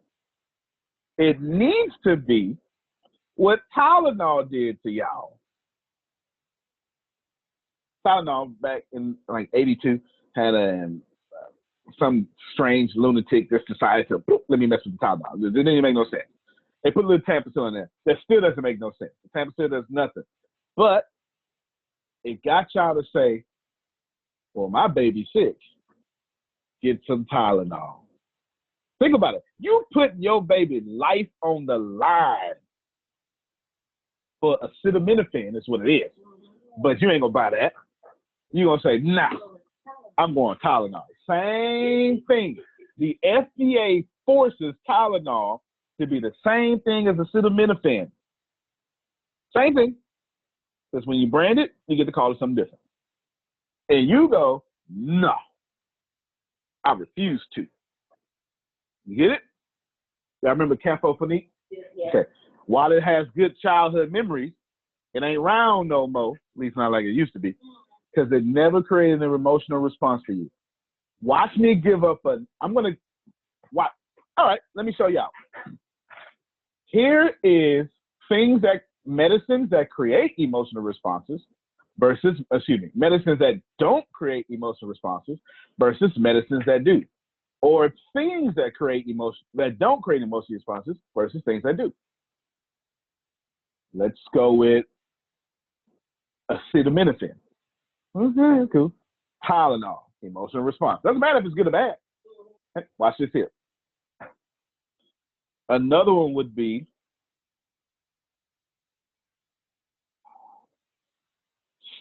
It needs to be what Tylenol did to y'all. Tylenol back in like 82 had some strange lunatic just decided to let me mess with the Tylenol. It didn't even make no sense. They put a little Tampacil in there. That still doesn't make no sense. The Tampacil does nothing. But it got y'all to say, well, my baby's sick. Get some Tylenol. Think about it. You putting your baby's life on the line for acetaminophen is what it is. But you ain't going to buy that. You're going to say, nah, I'm going Tylenol. Same thing. The FDA forces Tylenol to be the same thing as acetaminophen. Same thing. Because when you brand it, you get to call it something different. And you go, no, I refuse to. You get it? Y'all remember Camphophonique? Yeah. Okay. While it has good childhood memories, it ain't round no more, at least not like it used to be, because it never created an emotional response for you. Watch me give up watch. All right, let me show y'all. Here is medicines that create emotional responses medicines that don't create emotional responses versus medicines that do. Or things that don't create emotional responses versus things that do. Let's go with acetaminophen. Cool. Tylenol, emotional response. Doesn't matter if it's good or bad. Watch this here. Another one would be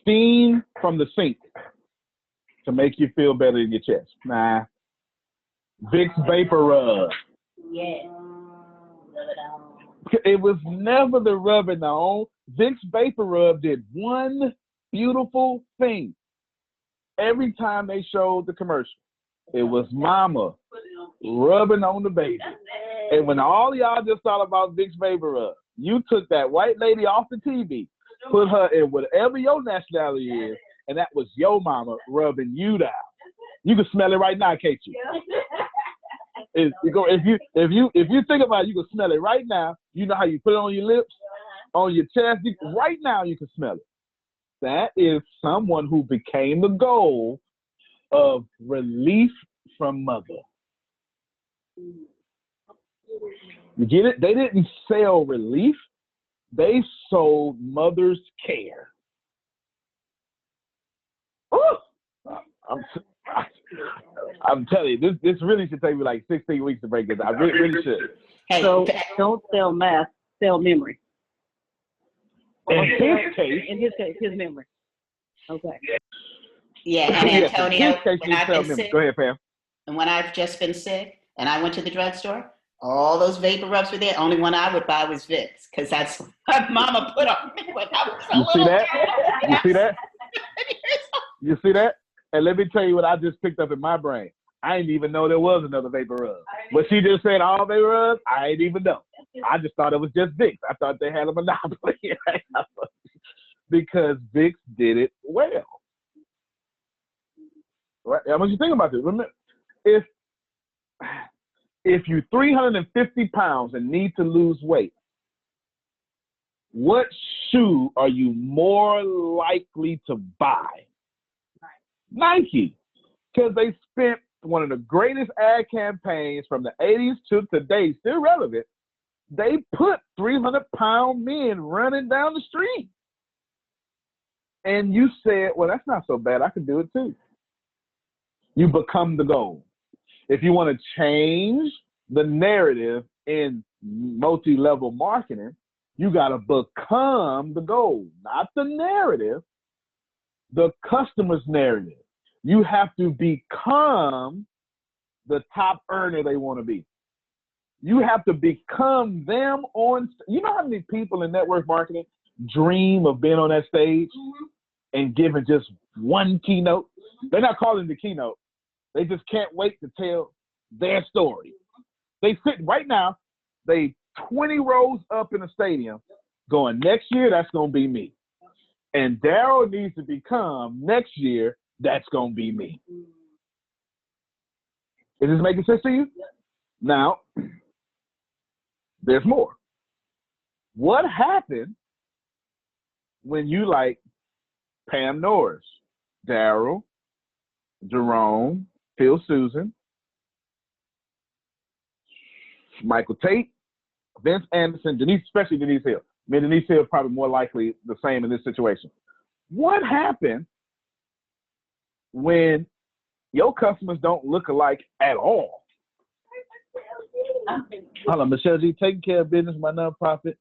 steam from the sink to make you feel better in your chest. Nah. Vicks Vapor Rub. Yeah. It was never the rubbing on. Vicks Vapor Rub did one beautiful thing. Every time they showed the commercial, it was mama rubbing on the baby. And when all y'all just thought about Vicks Vapor Rub, you took that white lady off the TV, put her in whatever your nationality is, and that was your mama rubbing you down. You can smell it right now, can't you? If you think about it, you can smell it right now. You know how you put it on your lips, on your chest. Right now, you can smell it. That is someone who became the goal of relief from mother. You get it? They didn't sell relief. They sold mother's care. Ooh, I'm telling you, this really should take me like 16 weeks to break this. I really should. Hey, So don't sell math, sell memory. In his case, his memory. Okay. yeah, and Antonio, when I've been sick, go ahead, Pam. and when I've just been sick, and I went to the drugstore, all those vapor rubs were there. Only one I would buy was Vicks, because that's what my mama put on me when I was a little that? girl. You see that? You see that? And let me tell you what I just picked up in my brain. I didn't even know there was another vapor rub. But she just said all vapor rubs, I didn't even know. I just thought it was just Vicks. I thought they had a monopoly. Because Vicks did it well. Right? I want you to think about this. Remember, if you're 350 pounds and need to lose weight, what shoe are you more likely to buy? Nike. Because they spent one of the greatest ad campaigns from the 80s to today, still relevant. They put 300-pound men running down the street. And you said, well, that's not so bad. I could do it too. You become the goal. If you want to change the narrative in multi-level marketing, you got to become the goal, not the narrative, the customer's narrative. You have to become the top earner they want to be. You have to become them on. You know how many people in network marketing dream of being on that stage and giving just one keynote? They're not calling it the keynote. They just can't wait to tell their story. They sit right now, they 20 rows up in the stadium going, next year, that's going to be me. And Daryl needs to become, next year, that's going to be me. Is this making sense to you? Now, there's more. What happened when you like Pam Norris, Daryl, Jerome, Phil Susan, Michael Tate, Vince Anderson, Denise, especially Denise Hill. I mean, Denise Hill is probably more likely the same in this situation. What happened when your customers don't look alike at all? Hold on, Michelle G, taking care of business by nonprofit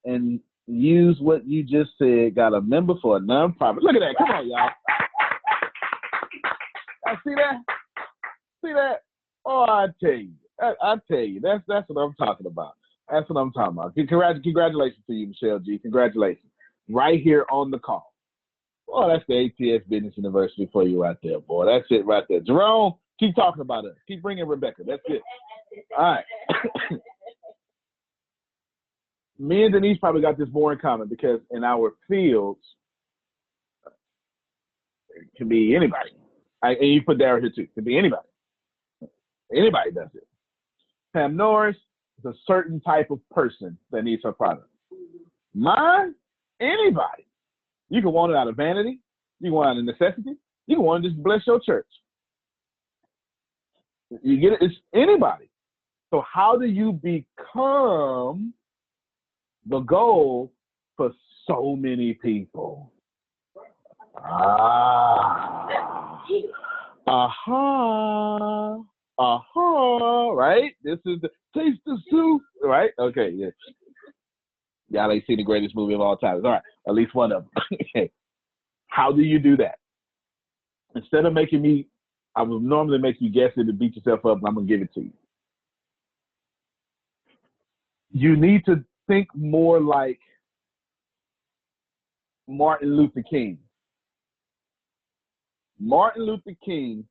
and use what you just said. Got a member for a nonprofit. Look at that. Come on, y'all. See that? See that? Oh, I tell you. That's what I'm talking about. That's what I'm talking about. Congratulations to you, Michelle G. Congratulations. Right here on the call. Oh, that's the ATS Business University for you right there, boy. That's it right there. Jerome, keep talking about us. Keep bringing Rebecca. That's it. All right. Me and Denise probably got this more in common because in our fields, it can be anybody. And you put Darren here too. It can be anybody. Anybody does it. Pam Norris is a certain type of person that needs her product. Mine, anybody. You can want it out of vanity. You can want it out of necessity. You can want it to just bless your church. You get it? It's anybody. So how do you become the goal for so many people. Right? This is the taste of soup, right? Okay, yeah. Y'all ain't seen the greatest movie of all time. All right, at least one of them. How do you do that? Instead of making me, I would normally make you guess it and beat yourself up, and I'm going to give it to you. You need to think more like Martin Luther King. Martin Luther King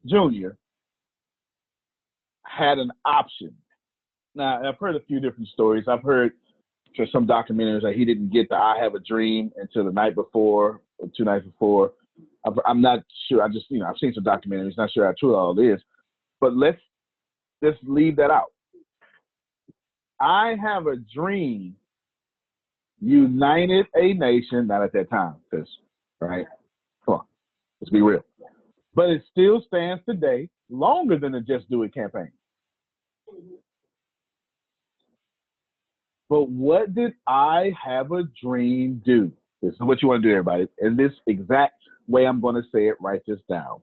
Jr. had an option. Now, I've heard a few different stories. I've heard for some documentaries that he didn't get the I Have a Dream until the night before or 2 nights before. I'm not sure. I've seen some documentaries, not sure how true all is. But let's leave that out. I Have a Dream united a nation, not at that time, right? Come on, let's be real. But it still stands today, longer than the Just Do It campaign. But what did I Have a Dream do? This is what you want to do, everybody. In this exact way I'm going to say it, write this down.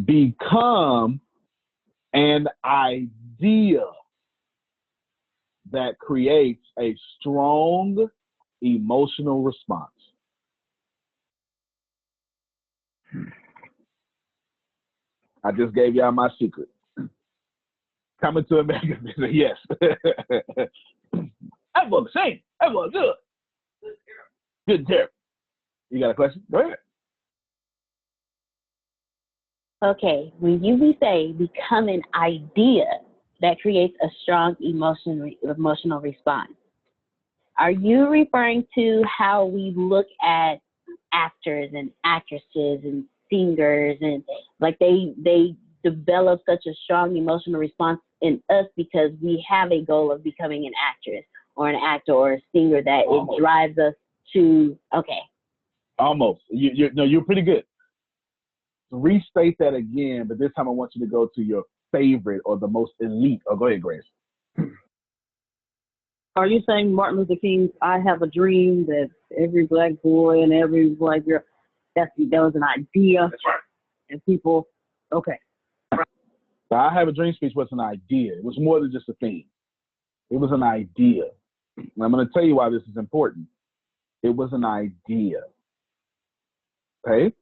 Become an idea that creates a strong emotional response. I just gave y'all my secret. Coming to America, yes. That was the same. That was good. Good terrible. You got a question? Go ahead. Okay, when you say become an idea that creates a strong emotional response, are you referring to how we look at actors and actresses and singers, and like they develop such a strong emotional response in us because we have a goal of becoming an actress or an actor or a singer that it drives us to, okay. Almost. You're pretty good. Restate that again, but this time I want you to go to your favorite or the most elite. Oh, go ahead, Grace. Are you saying Martin Luther King's I Have a Dream that every black boy and every black girl, that was an idea? That's right. And people, okay. The I Have a Dream speech was an idea. It was more than just a theme. It was an idea. And I'm going to tell you why this is important. It was an idea. Okay?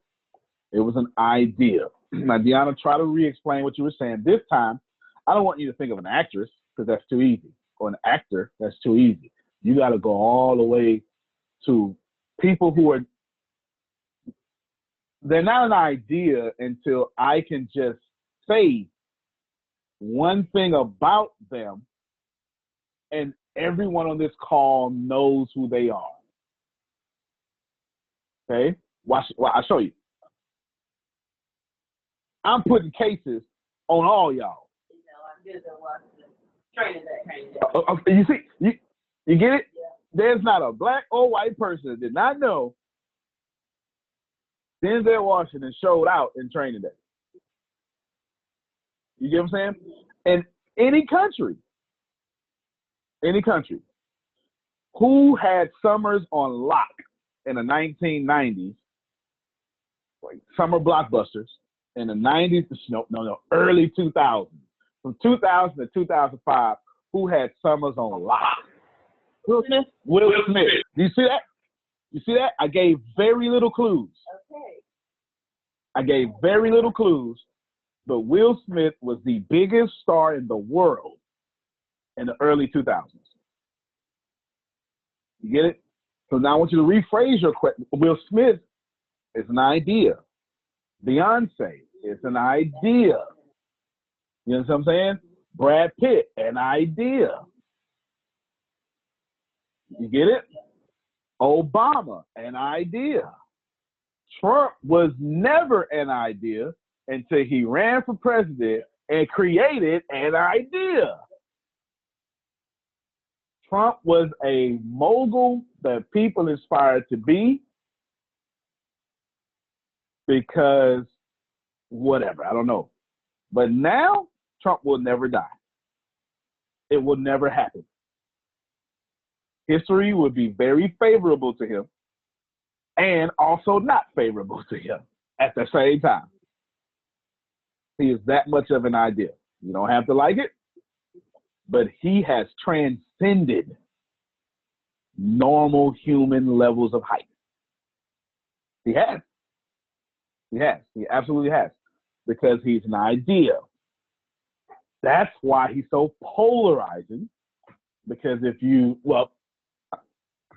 It was an idea. Now, Deanna, try to re-explain what you were saying. This time, I don't want you to think of an actress because that's too easy, or an actor, that's too easy. You got to go all the way to people who are, they're not an idea until I can just say one thing about them and everyone on this call knows who they are. Okay? Watch, well, I'll show you. I'm putting cases on all y'all. Okay, you see, you get it? Yeah. There's not a black or white person that did not know Denzel Washington showed out in Training Day. You get what I'm saying? And any country, who had summers on lock in the 1990s, like summer blockbusters, in the 90s, early 2000s, from 2000 to 2005, who had summers on lock? Will Smith. Will Smith. Do you see that? You see that? I gave very little clues. Okay. I gave very little clues, but Will Smith was the biggest star in the world in the early 2000s. You get it? So now I want you to rephrase your question. Will Smith is an idea. Beyonce is an idea. You know what I'm saying? Brad Pitt, an idea. You get it? Obama, an idea. Trump was never an idea until he ran for president and created an idea. Trump was a mogul that people aspired to be because whatever, I don't know. But now, Trump will never die. It will never happen. history would be very favorable to him and also not favorable to him at the same time. He is that much of an idea. You don't have to like it, but he has transcended normal human levels of height. He has. He has. He absolutely has. Because he's an idea. That's why he's so polarizing. Because if you, well, I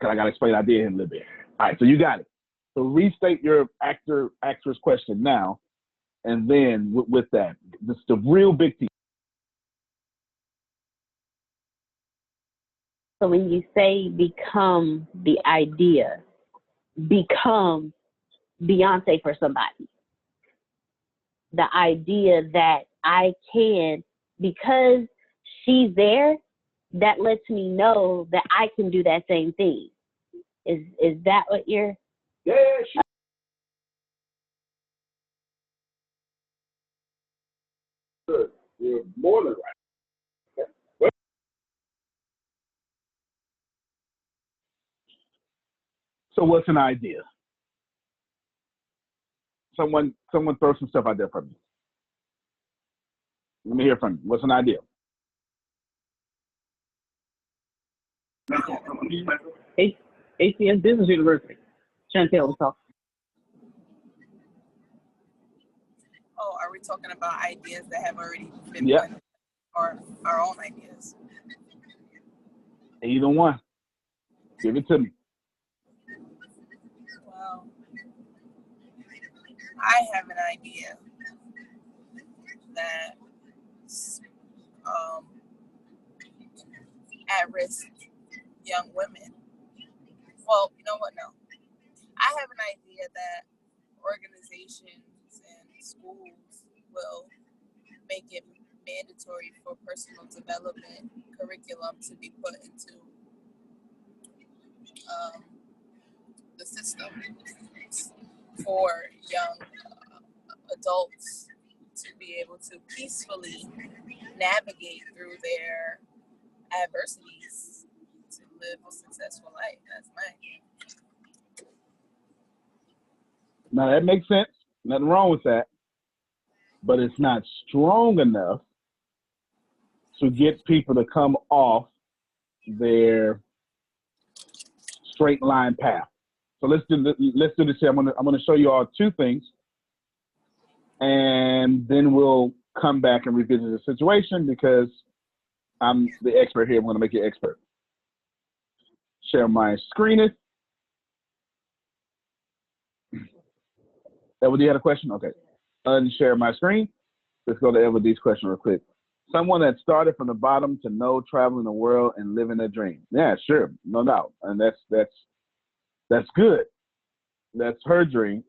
got to explain idea in a little bit. All right, so you got it. So restate your actress question now, and then with that, this is the real big piece. So when you say become the idea, become Beyonce for somebody. The idea that I can, because she's there, that lets me know that I can do that same thing. Is that what you're? Yeah, sure. You're more than right. So what's an idea? Someone throw some stuff out there for me. Let me hear from you. What's an idea? ACS Business University. Chantel was talking. Oh, are we talking about ideas that have already been Yeah. or our own ideas? Either one. Give it to me. Well, I have an idea that at-risk young women. Well, you know what? No. I have an idea that organizations and schools will make it mandatory for personal development curriculum to be put into the system for young adults to be able to peacefully navigate through their adversities to live a successful life. That's my idea. Now that makes sense. Nothing wrong with that. But it's not strong enough to get people to come off their straight line path. So let's do this here. I'm gonna show you all two things, and then we'll come back and revisit the situation because I'm the expert here. I'm gonna make you expert. Share my screen. Evelyn, you had a question? Okay. Unshare my screen. Let's go to Evelyn's question real quick. Someone that started from the bottom to know, traveling the world and living a dream. Yeah, sure, no doubt, and that's good. That's her dream.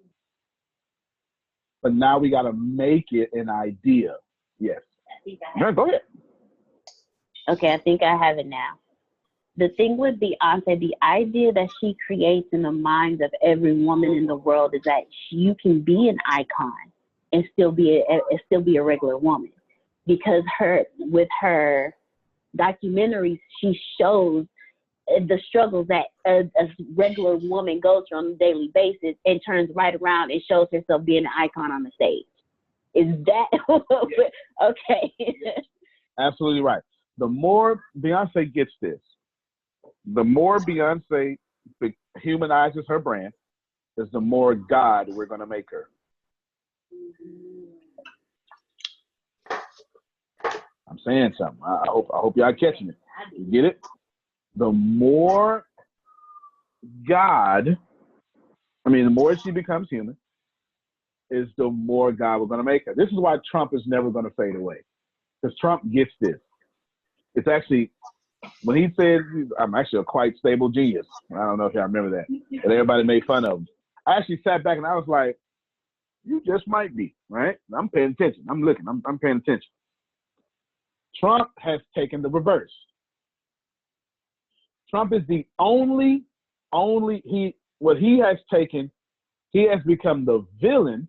But now we got to make it an idea. Yes. No, go ahead. Okay, I think I have it now. The thing with Beyonce, the idea that she creates in the minds of every woman in the world is that you can be an icon and still be a regular woman, because with her documentaries, she shows the struggles that a regular woman goes through on a daily basis and turns right around and shows herself being an icon on the stage. Is that okay? Absolutely right. The more Beyonce gets this, the more Beyonce humanizes her brand, is the more God we're going to make her. I'm saying something. I hope y'all catching it. You get it? The more the more she becomes human, is the more God we're going to make her. This is why Trump is never going to fade away, because Trump gets this. It's actually, when he says I'm actually a quite stable genius, I don't know if y'all remember that, but everybody made fun of him. I actually sat back and I was like, you just might be, right? I'm paying attention. I'm looking. I'm paying attention. Trump has taken the reverse. Trump is the only he has become the villain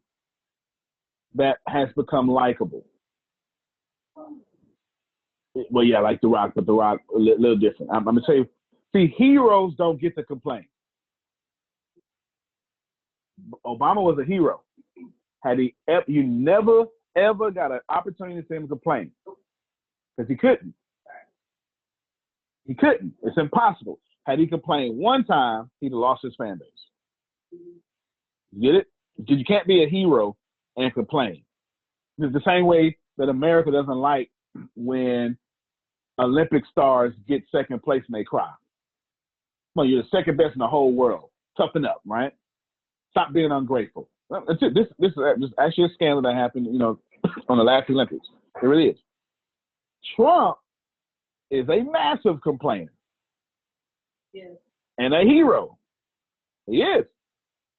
that has become likable. Well, yeah, like The Rock, but The Rock a little different. I'm gonna tell you, See, heroes don't get to complain. Obama was a hero. You never ever got an opportunity to see him complain because he couldn't. He couldn't. It's impossible. Had he complained one time, he'd have lost his fan base. You get it? Because you can't be a hero and complain. It's the same way that America doesn't like when Olympic stars get second place and they cry. Well, you're the second best in the whole world. Toughen up, right? Stop being ungrateful. That's it. This is actually a scandal that happened, on the last Olympics. It really is. Trump is a massive complainer. Yes. And a hero. He is.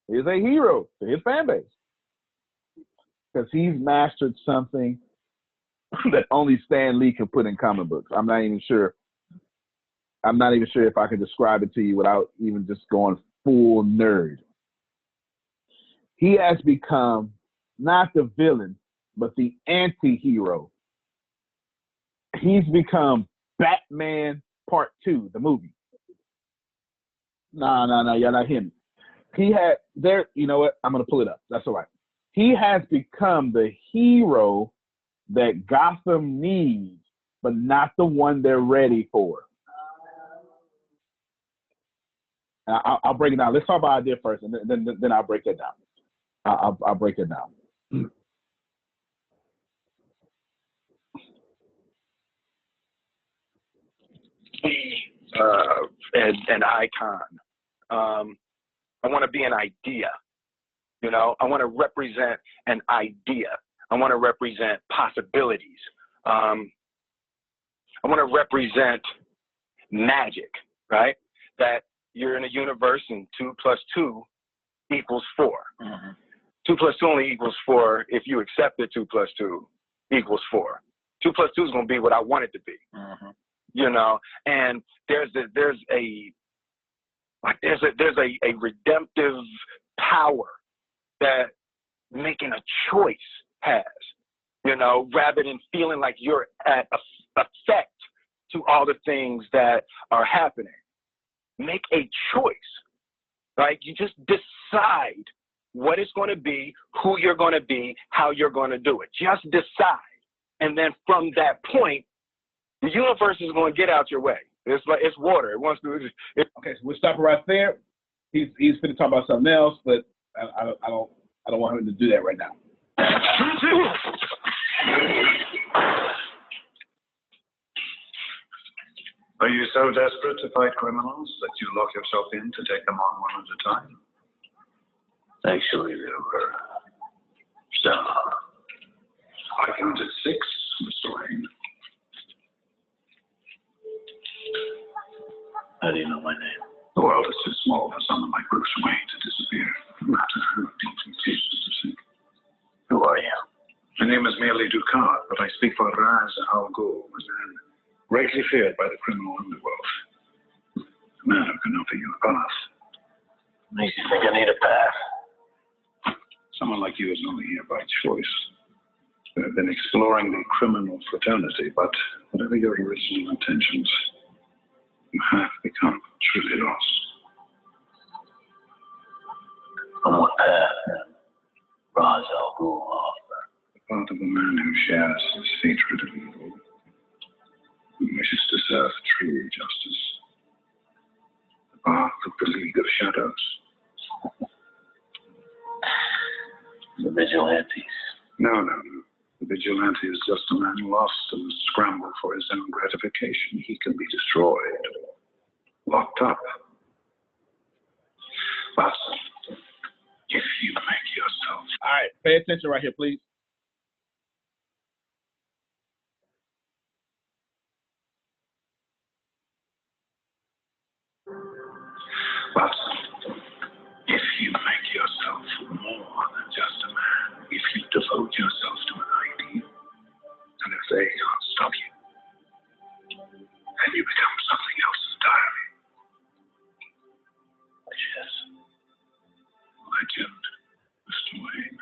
He is a hero to his fan base. Because he's mastered something that only Stan Lee can put in comic books. I'm not even sure if I can describe it to you without even just going full nerd. He has become not the villain, but the anti-hero. He's become Batman Part 2, the movie. No, y'all not him. You know what? I'm going to pull it up. That's all right. He has become the hero that Gotham needs, but not the one they're ready for. I'll break it down. Let's talk about idea first, and then I'll break it down. I'll break it down. An icon. I want to be an idea. I want to represent an idea. I want to represent possibilities. I want to represent magic, right? That you're in a universe and 2 + 2 = 4. Mm-hmm. 2 + 2 only equals 4 if you accept that 2 + 2 = 4. 2 + 2 is going to be what I want it to be. Mm-hmm. And there's a redemptive power that making a choice has, rather than feeling like you're at effect to all the things that are happening. Make a choice, right? You just decide what it's going to be, who you're going to be, how you're going to do it. Just decide. And then from that point, the universe is going to get out your way. It's like it's water. It wants to. Okay, so we'll stop it right there. He's going to talk about something else, but I don't want him to do that right now. Are you so desperate to fight criminals that you lock yourself in to take them on one at a time? Actually, there were some. I counted 6, Mr. Wayne. How do you know my name? The world is too small for someone like Bruce Wayne to disappear, no matter how deeply it ceases to sink. Who are you? My name is merely Ducat, but I speak for Raz Al Ghul, a man greatly feared by the criminal underworld. A man who can offer you a path. Makes you think I need a path? Someone like you is only here by choice. You have been exploring the criminal fraternity, but whatever your original intentions, you have become truly lost. On what path Raz Al Ghul offer? The path of a man who shares his hatred of evil, who wishes to serve true justice. The path of the League of Shadows. The vigilantes. No. The vigilante is just a man lost in the scramble for his own gratification. He can be destroyed, locked up. But if you make yourself... All right, pay attention right here, please. But if you make yourself more than just a man, if you devote yourself to an ideal, and if they can't stop you, then you become something else entirely. Yes. Legend, Mr. Wayne.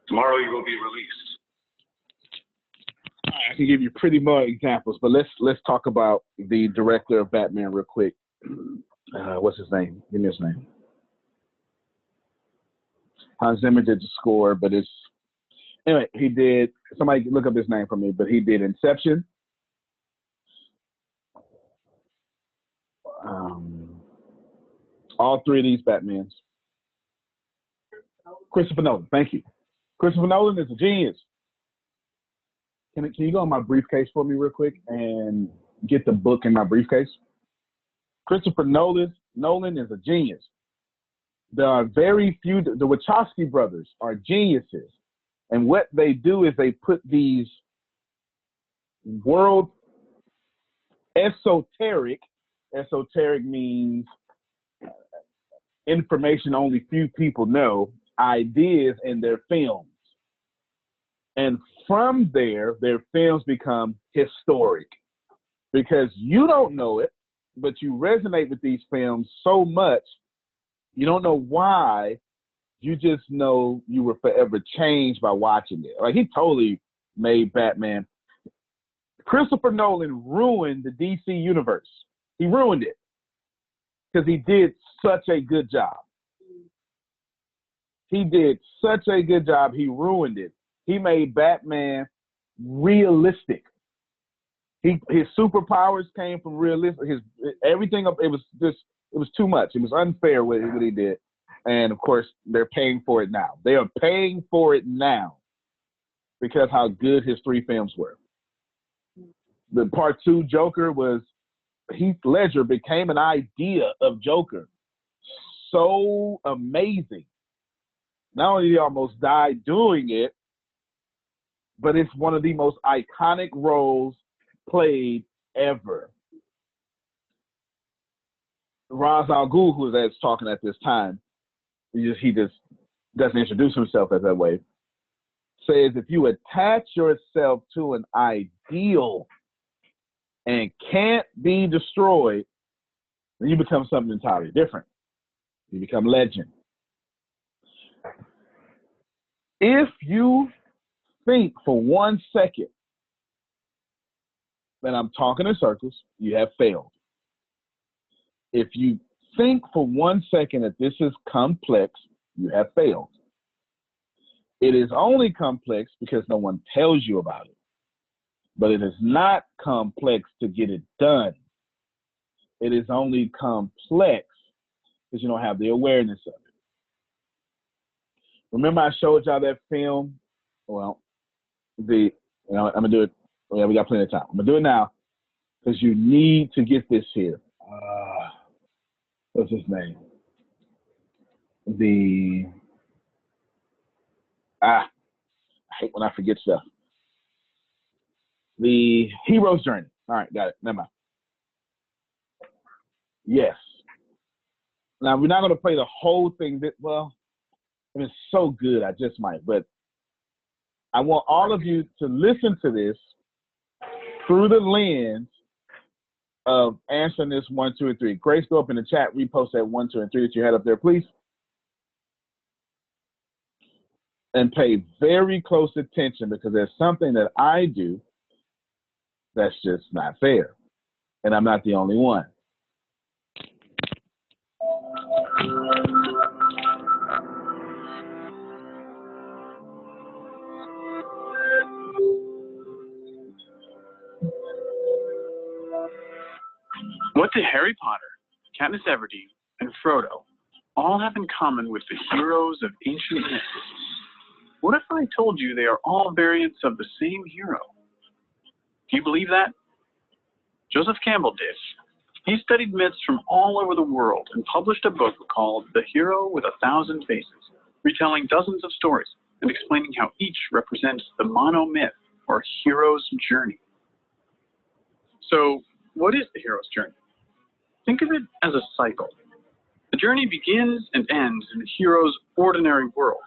Tomorrow you will be released. All right, can give you pretty more examples, but let's talk about the director of Batman real quick. What's his name? Give me his name. Hans Zimmer did the score, but it's anyway. He did. Somebody look up his name for me, but he did Inception. All three of these Batmans. Christopher Nolan. Thank you. Christopher Nolan is a genius. Can you go in my briefcase for me real quick and get the book in my briefcase? Christopher Nolan is a genius. There are very few. The Wachowski brothers are geniuses, and what they do is they put these world esoteric. Esoteric means information only few people know, ideas in their films. And from there, their films become historic because you don't know it, but you resonate with these films so much, you don't know why, you just know you were forever changed by watching it. Like, he totally made Batman. Christopher Nolan ruined the DC universe. He ruined it because he did such a good job. He did such a good job. He ruined it. He made Batman realistic. His superpowers came from realistic. Everything. It was too much. It was unfair what he did, and of course they're paying for it now. They are paying for it now because how good his three films were. The part 2 Joker was Heath Ledger became an idea of Joker. So amazing. Not only did he almost die doing it, but it's one of the most iconic roles played ever. Ra's al Ghul, who was talking at this time, he just doesn't introduce himself as that way, says if you attach yourself to an ideal and can't be destroyed, then you become something entirely different. You become legend. If you think for 1 second that I'm talking in circles, you have failed. If you think for 1 second that this is complex, you have failed. It is only complex because no one tells you about it. But it is not complex to get it done. It is only complex because you don't have the awareness of it. Remember I showed y'all that film? Well, I'm going to do it. Yeah, we got plenty of time. I'm going to do it now because you need to get this here. What's his name? I hate when I forget stuff. The Hero's Journey. All right, got it. Never mind. Yes. Now, we're not going to play the whole thing. It's so good, I just might. But I want all of you to listen to this through the lens of answering this 1, 2, and 3. Grace, go up in the chat, repost that 1, 2, and 3 that you had up there, please. And pay very close attention because there's something that I do that's just not fair. And I'm not the only one. What do Harry Potter, Katniss Everdeen, and Frodo all have in common with the heroes of ancient myths? What if I told you they are all variants of the same hero? Do you believe that? Joseph Campbell did. He studied myths from all over the world and published a book called The Hero with a Thousand Faces, retelling dozens of stories and explaining how each represents the monomyth or hero's journey. So, what is the hero's journey? Think of it as a cycle. The journey begins and ends in the hero's ordinary world,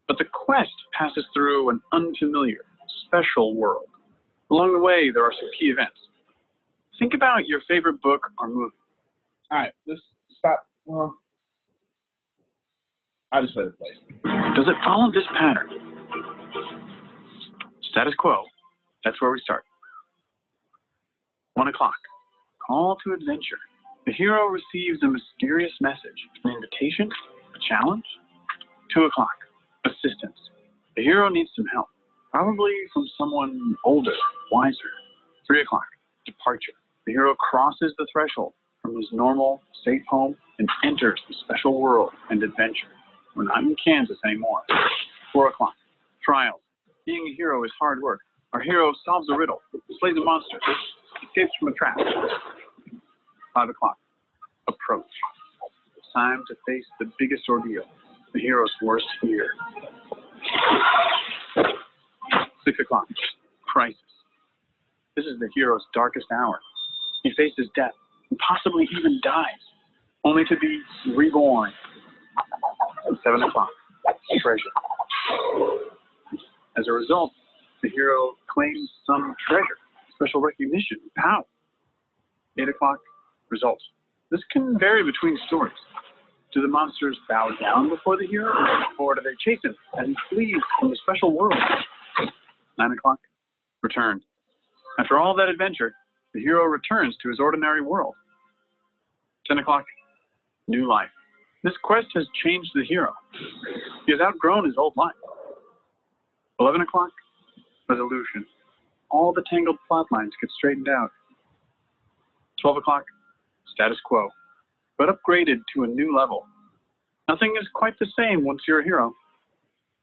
but the quest passes through an unfamiliar, special world. Along the way, there are some key events. Think about your favorite book or movie. All right, let's stop. Well, I just let it play. Does it follow this pattern? Status quo. That's where we start. 1 o'clock, call to adventure. The hero receives a mysterious message, an invitation, a challenge. 2 o'clock, assistance. The hero needs some help, probably from someone older, wiser. 3 o'clock, departure. The hero crosses the threshold from his normal, safe home and enters the special world and adventure. We're not in Kansas anymore. 4 o'clock, trials. Being a hero is hard work. Our hero solves a riddle, slays a monster, escapes from a trap. 5 o'clock, approach. It's time to face the biggest ordeal, the hero's worst fear. 6 o'clock, crisis. This is the hero's darkest hour. He faces death and possibly even dies, only to be reborn. 7 o'clock, treasure. As a result, the hero claims some treasure, special recognition, power. 8 o'clock, results. This can vary between stories. Do the monsters bow down before the hero, or do they chase him as he flees from the special world? 9 o'clock, return. After all that adventure, the hero returns to his ordinary world. 10 o'clock, new life. This quest has changed the hero. He has outgrown his old life. 11 o'clock, resolution. All the tangled plot lines get straightened out. 12 o'clock, status quo, but upgraded to a new level. Nothing is quite the same once you're a hero.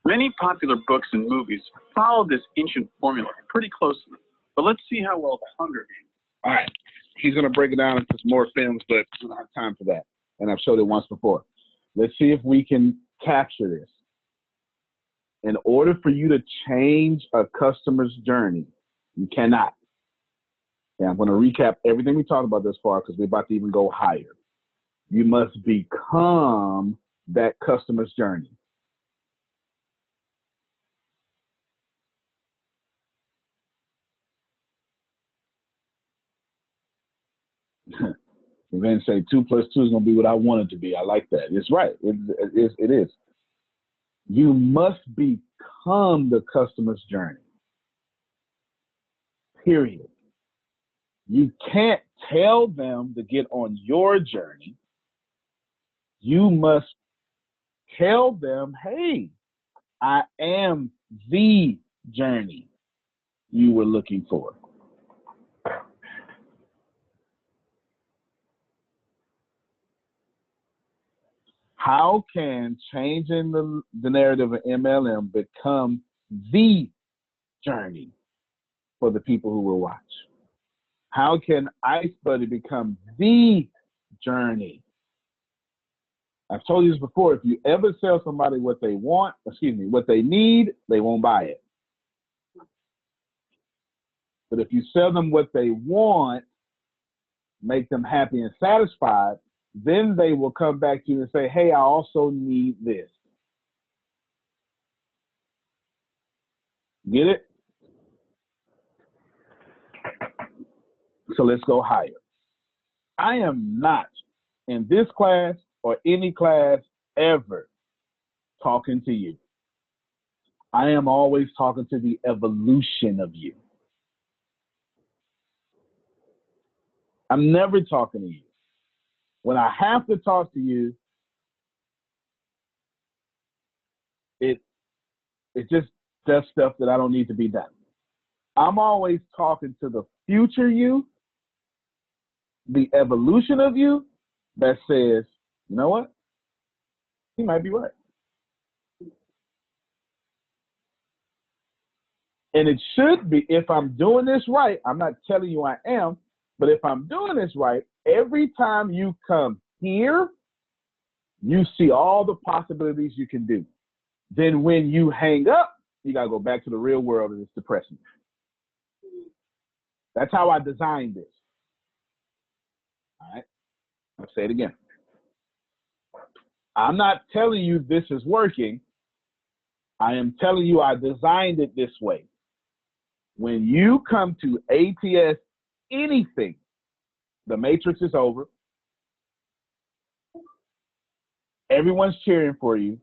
Many popular books and movies follow this ancient formula pretty closely, but let's see how well The Hunger Games. All right. He's going to break it down into some more films, but we don't have time for that. And I've showed it once before. Let's see if we can capture this. In order for you to change a customer's journey, you cannot. And I'm going to recap everything we talked about thus far because we're about to even go higher. You must become that customer's journey. And then say 2 plus 2 is going to be what I want it to be. I like that. It's right. It is. You must become the customer's journey. Period. You can't tell them to get on your journey. You must tell them, hey, I am the journey you were looking for. How can changing the narrative of MLM become the journey for the people who will watch? How can Ice Buddy become the journey? I've told you this before. If you ever sell somebody what they want, what they need, they won't buy it. But if you sell them what they want, make them happy and satisfied, then they will come back to you and say, hey, I also need this. Get it? So let's go higher. I am not in this class or any class ever talking to you. I am always talking to the evolution of you. I'm never talking to you. When I have to talk to you, it just does stuff that I don't need to be done. I'm always talking to the future you, the evolution of you that says, you know what? He might be right. And it should be, if I'm doing this right, I'm not telling you I am, but if I'm doing this right, every time you come here, you see all the possibilities you can do. Then when you hang up, you got to go back to the real world and it's depressing. That's how I designed this. All right. I'll say it again. I'm not telling you this is working. I am telling you I designed it this way. When you come to ATS anything, the matrix is over. Everyone's cheering for you.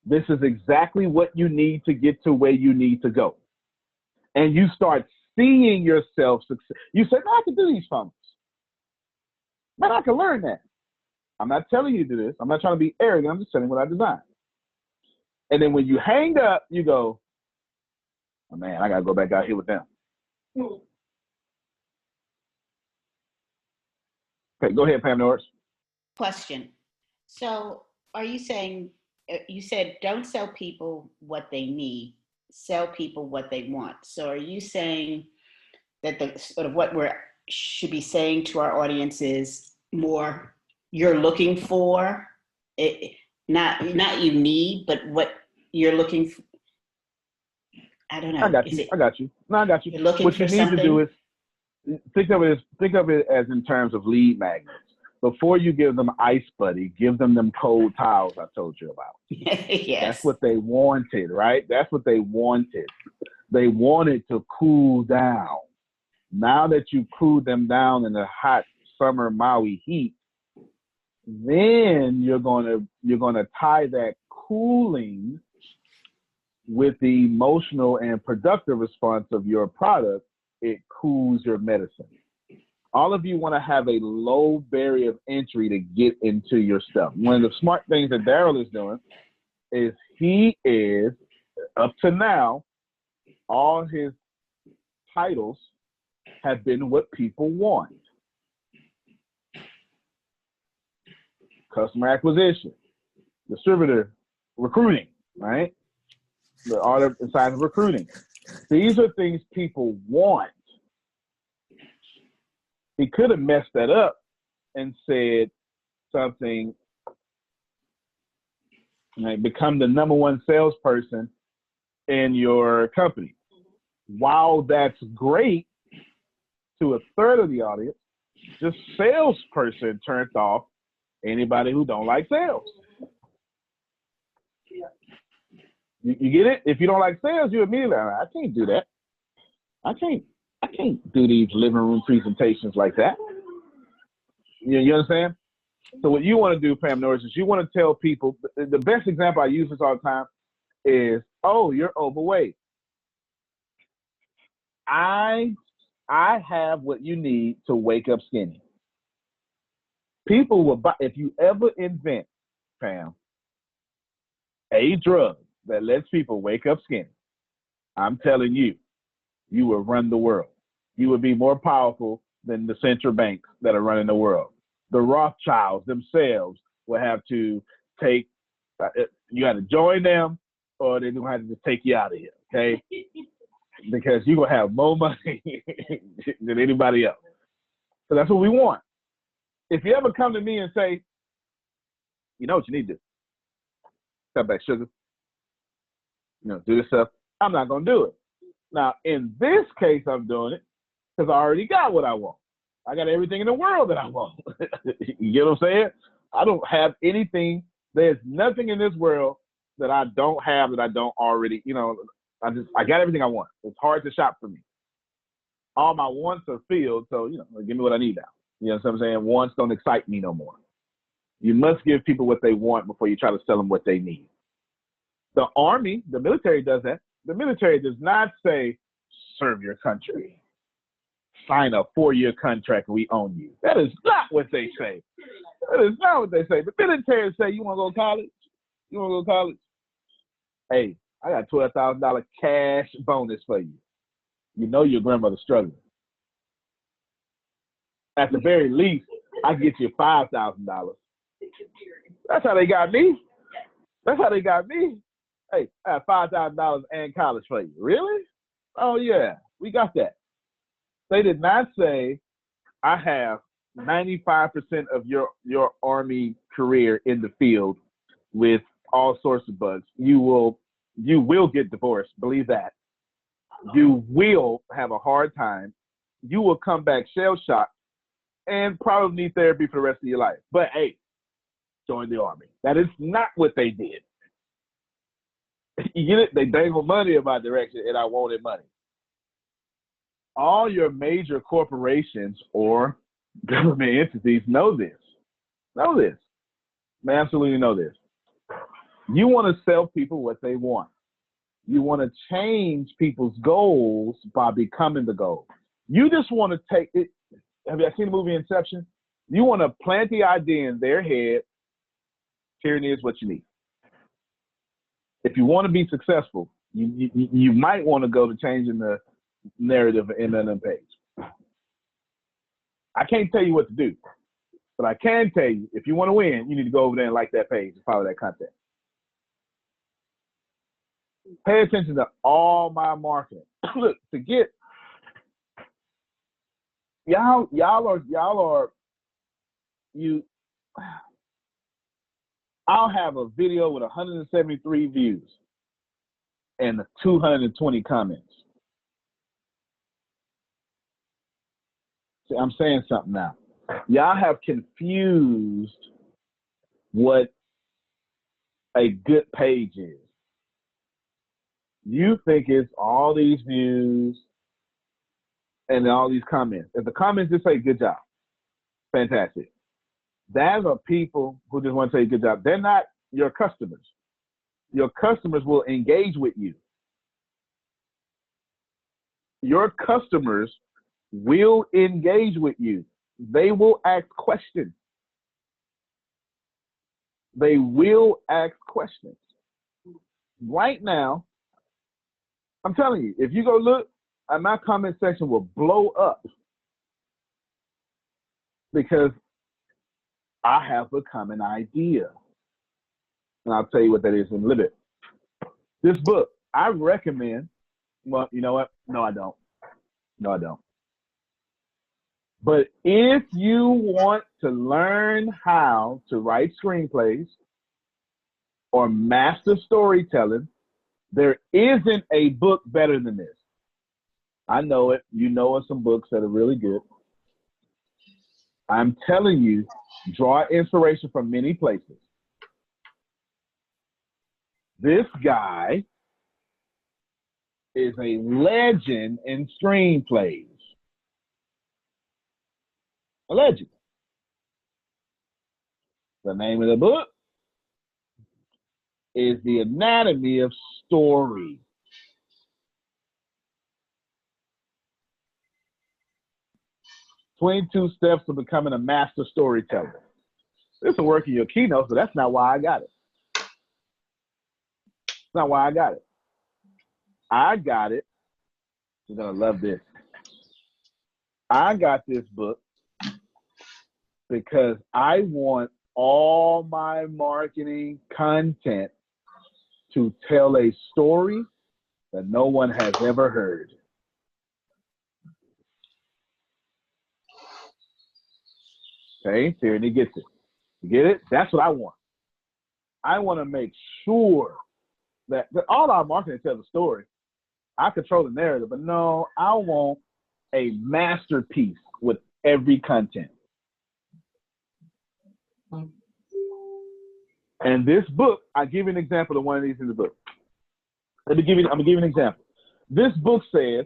This is exactly what you need to get to where you need to go. And you start seeing yourself succeed. You say, no, I can do these funnels. Man, I can learn that. I'm not telling you to do this. I'm not trying to be arrogant. I'm just telling you what I designed. And then when you hang up, you go, oh, man, I got to go back out here with them. Okay, go ahead, Pam Norris. Question. So are you saying, you said don't sell people what they need, sell people what they want. So are you saying that the sort of what we should be saying to our audience is more you're looking for, not you need, but what you're looking for? I don't know. I got you. No, I got you. You're looking what for you need something? to do is think of it as in terms of lead magnets. Before you give them Ice Buddy, give them cold towels I told you about. Yes. That's what they wanted, right? That's what they wanted. They wanted to cool down. Now that you cooled them down in the hot summer Maui heat, then you're gonna tie that cooling with the emotional and productive response of your product. It cools your medicine. All of you want to have a low barrier of entry to get into your stuff. One of the smart things that Daryl is doing is he is, up to now, all his titles have been what people want. Customer acquisition, distributor, recruiting, right? The art and science of recruiting. These are things people want. He could have messed that up and said something like, become the number one salesperson in your company. While that's great to a third of the audience, the salesperson turned off anybody who don't like sales. You get it? If you don't like sales, you immediately, I can't do that. I can't do these living room presentations like that. You understand? So what you want to do, Pam Norris, is you want to tell people, the best example I use this all the time is, oh, you're overweight. I have what you need to wake up skinny. People will buy, if you ever invent, Pam, a drug that lets people wake up skinny, I'm telling you, you will run the world. You will be more powerful than the central banks that are running the world. The Rothschilds themselves will have to take, you got to join them, or they're going to have to just take you out of here, okay? Because you're going to have more money than anybody else. So that's what we want. If you ever come to me and say, you know what you need to do? Cut back sugar. Do this stuff. I'm not going to do it. Now, in this case, I'm doing it because I already got what I want. I got everything in the world that I want. You get what I'm saying? I don't have anything. There's nothing in this world that I don't have that I don't already, I got everything I want. It's hard to shop for me. All my wants are filled, so, give me what I need now. You know what I'm saying? Wants don't excite me no more. You must give people what they want before you try to sell them what they need. The Army, the military does that. The military does not say, serve your country. Sign a 4-year contract and we own you. That is not what they say. That is not what they say. The military say, you want to go to college? You want to go to college? Hey, I got $12,000 cash bonus for you. You know your grandmother's struggling. At the very least, I get you $5,000. That's how they got me. That's how they got me. Hey, I have $5,000 and college for you. Really? Oh, yeah, we got that. They did not say, I have 95% of your Army career in the field with all sorts of bugs. You will get divorced, believe that. You will have a hard time. You will come back shell-shocked and probably need therapy for the rest of your life. But hey, join the Army. That is not what they did. You get it? They dangled money in my direction and I wanted money. All your major corporations or government entities know this. Know this. They absolutely know this. You want to sell people what they want. You want to change people's goals by becoming the goal. You just want to take it. Have you seen the movie Inception? You want to plant the idea in their head. Tyranny is what you need. If you want to be successful, you might want to go to changing the narrative in an page. I can't tell you what to do, but I can tell you, if you want to win, you need to go over there and like that page and follow that content. Pay attention to all my marketing. Look, to get y'all are you. I'll have a video with 173 views and 220 comments. See, I'm saying something now. Y'all have confused what a good page is. You think it's all these views and all these comments. If the comments just say good job, fantastic. Those are people who just want to say good job. They're not your customers. Your customers will engage with you. Your customers will engage with you. They will ask questions. They will ask questions. Right now, I'm telling you, if you go look, my comment section will blow up because I have become an idea. And I'll tell you what that is in a little bit. This book, I recommend, well, you know what? No, I don't. No, I don't. But if you want to learn how to write screenplays or master storytelling, there isn't a book better than this. I know it. You know of some books that are really good. I'm telling you, draw inspiration from many places. This guy is a legend in screenplays. A legend. The name of the book is The Anatomy of Story. "22 Steps to Becoming a Master Storyteller." This will work in your keynotes, but that's not why I got it. That's not why I got it. I got it. You're going to love this. I got this book because I want all my marketing content to tell a story that no one has ever heard. Okay, Tierney gets it. You get it? That's what I want. I want to make sure that all our marketing tells a story. I control the narrative, but no, I want a masterpiece with every content. And this book, I'll give you an example of one of these in the book. I'm gonna give you an example. This book says,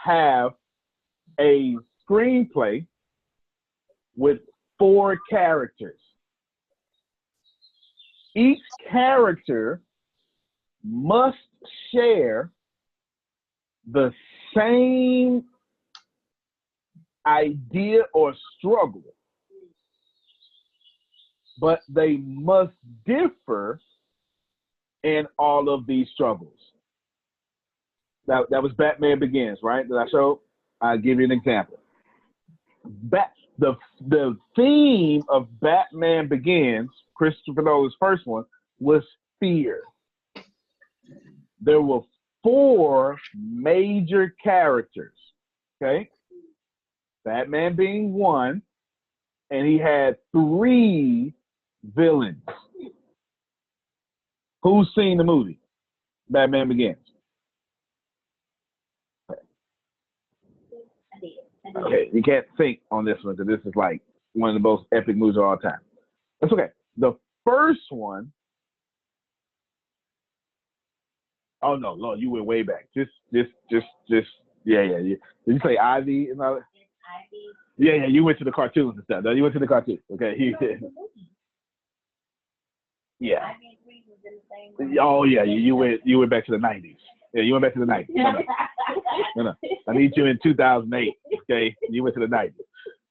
have a screenplay with 4 characters. Each character must share the same idea or struggle, but they must differ in all of these struggles. That was Batman Begins, right? That I showed. I'll give you an example. The theme of Batman Begins, Christopher Nolan's first one, was fear. There were 4 major characters, okay? Batman being one, and he had 3 villains. Who's seen the movie, Batman Begins? Okay, you can't think on this one because this is like one of the most epic movies of all time. That's okay. The first one, oh no, Lord, you went way back. Just, yeah. Did you say Ivy and all that? Yeah, you went to the cartoons and stuff. No, you went to the cartoons. Okay, Yeah. Oh yeah, you went back to the 90s. Yeah, you went back to the 90s. No. I need you in 2008. Okay, you went to the 90s.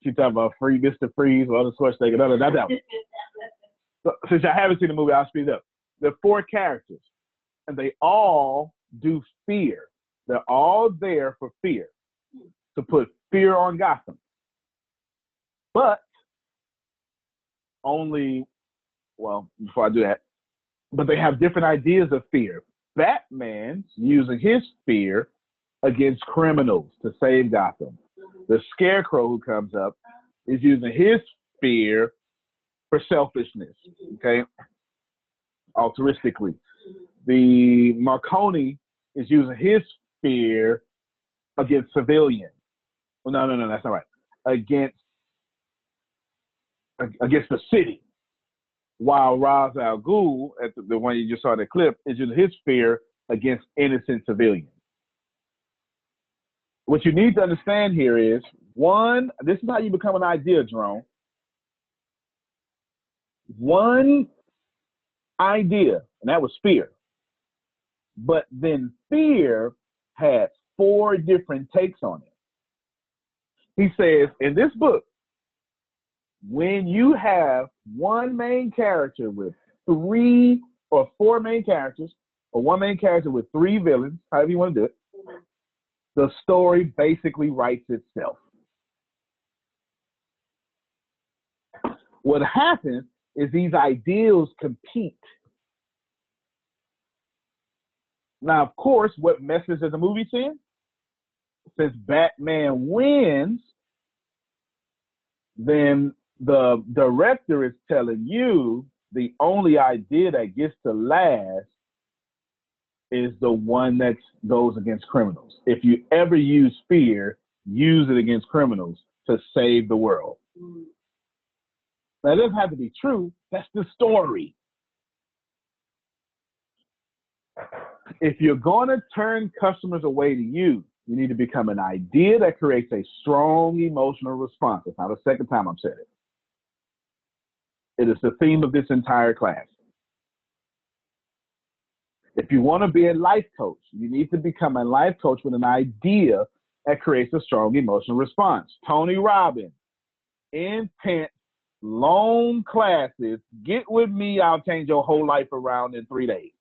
You talking about free Mr. Freeze or other Schwarzenegger? No, not that one. So, since I haven't seen the movie, I'll speed up. There are 4 characters, and they all do fear. They're all there for fear, to put fear on Gotham. But only, well, before I do that, but they have different ideas of fear. Batman's using his fear against criminals to save Gotham. The Scarecrow who comes up is using his fear for selfishness, okay, altruistically. The Marconi is using his fear against civilians. Well, no, that's not right. Against the city. While Ra's al Ghul, at the one you just saw in the clip, is using his fear against innocent civilians. What you need to understand here is, one, this is how you become an idea, Jerome. One idea, and that was fear. But then fear had 4 different takes on it. He says in this book, when you have one main character with 3 or 4 main characters, or one main character with 3 villains, however you want to do it, the story basically writes itself. What happens is these ideals compete. Now, of course, what message does the movie send? Since Batman wins, then the director is telling you the only idea that gets to last is the one that goes against criminals. If you ever use fear, use it against criminals to save the world. Now, it doesn't have to be true. That's the story. If you're going to turn customers away to you, you need to become an idea that creates a strong emotional response. It's not the second time I've said it. It is the theme of this entire class. If you want to be a life coach, you need to become a life coach with an idea that creates a strong emotional response. Tony Robbins, intense, long classes. Get with me, I'll change your whole life around in 3 days.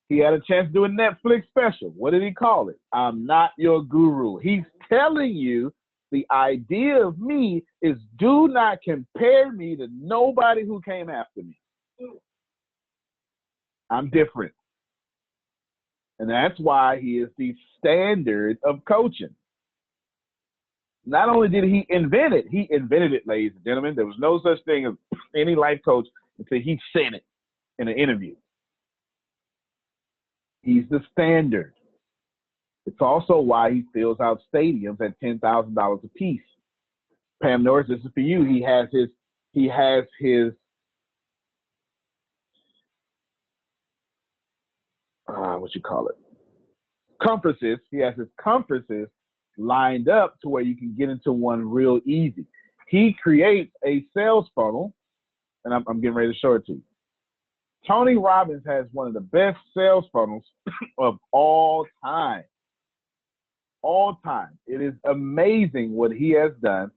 He had a chance to do a Netflix special. What did he call it? I'm not your guru. He's telling you the idea of me is do not compare me to nobody who came after me. I'm different. And that's why he is the standard of coaching. Not only did he invent it, ladies and gentlemen. There was no such thing as any life coach until he said it in an interview. He's the standard. It's also why he fills out stadiums at $10,000 a piece. Pam Norris, this is for you. He has his what you call it? Conferences. He has his conferences lined up to where you can get into one real easy. He creates a sales funnel, and I'm getting ready to show it to you. Tony Robbins has one of the best sales funnels of all time. All time. It is amazing what he has done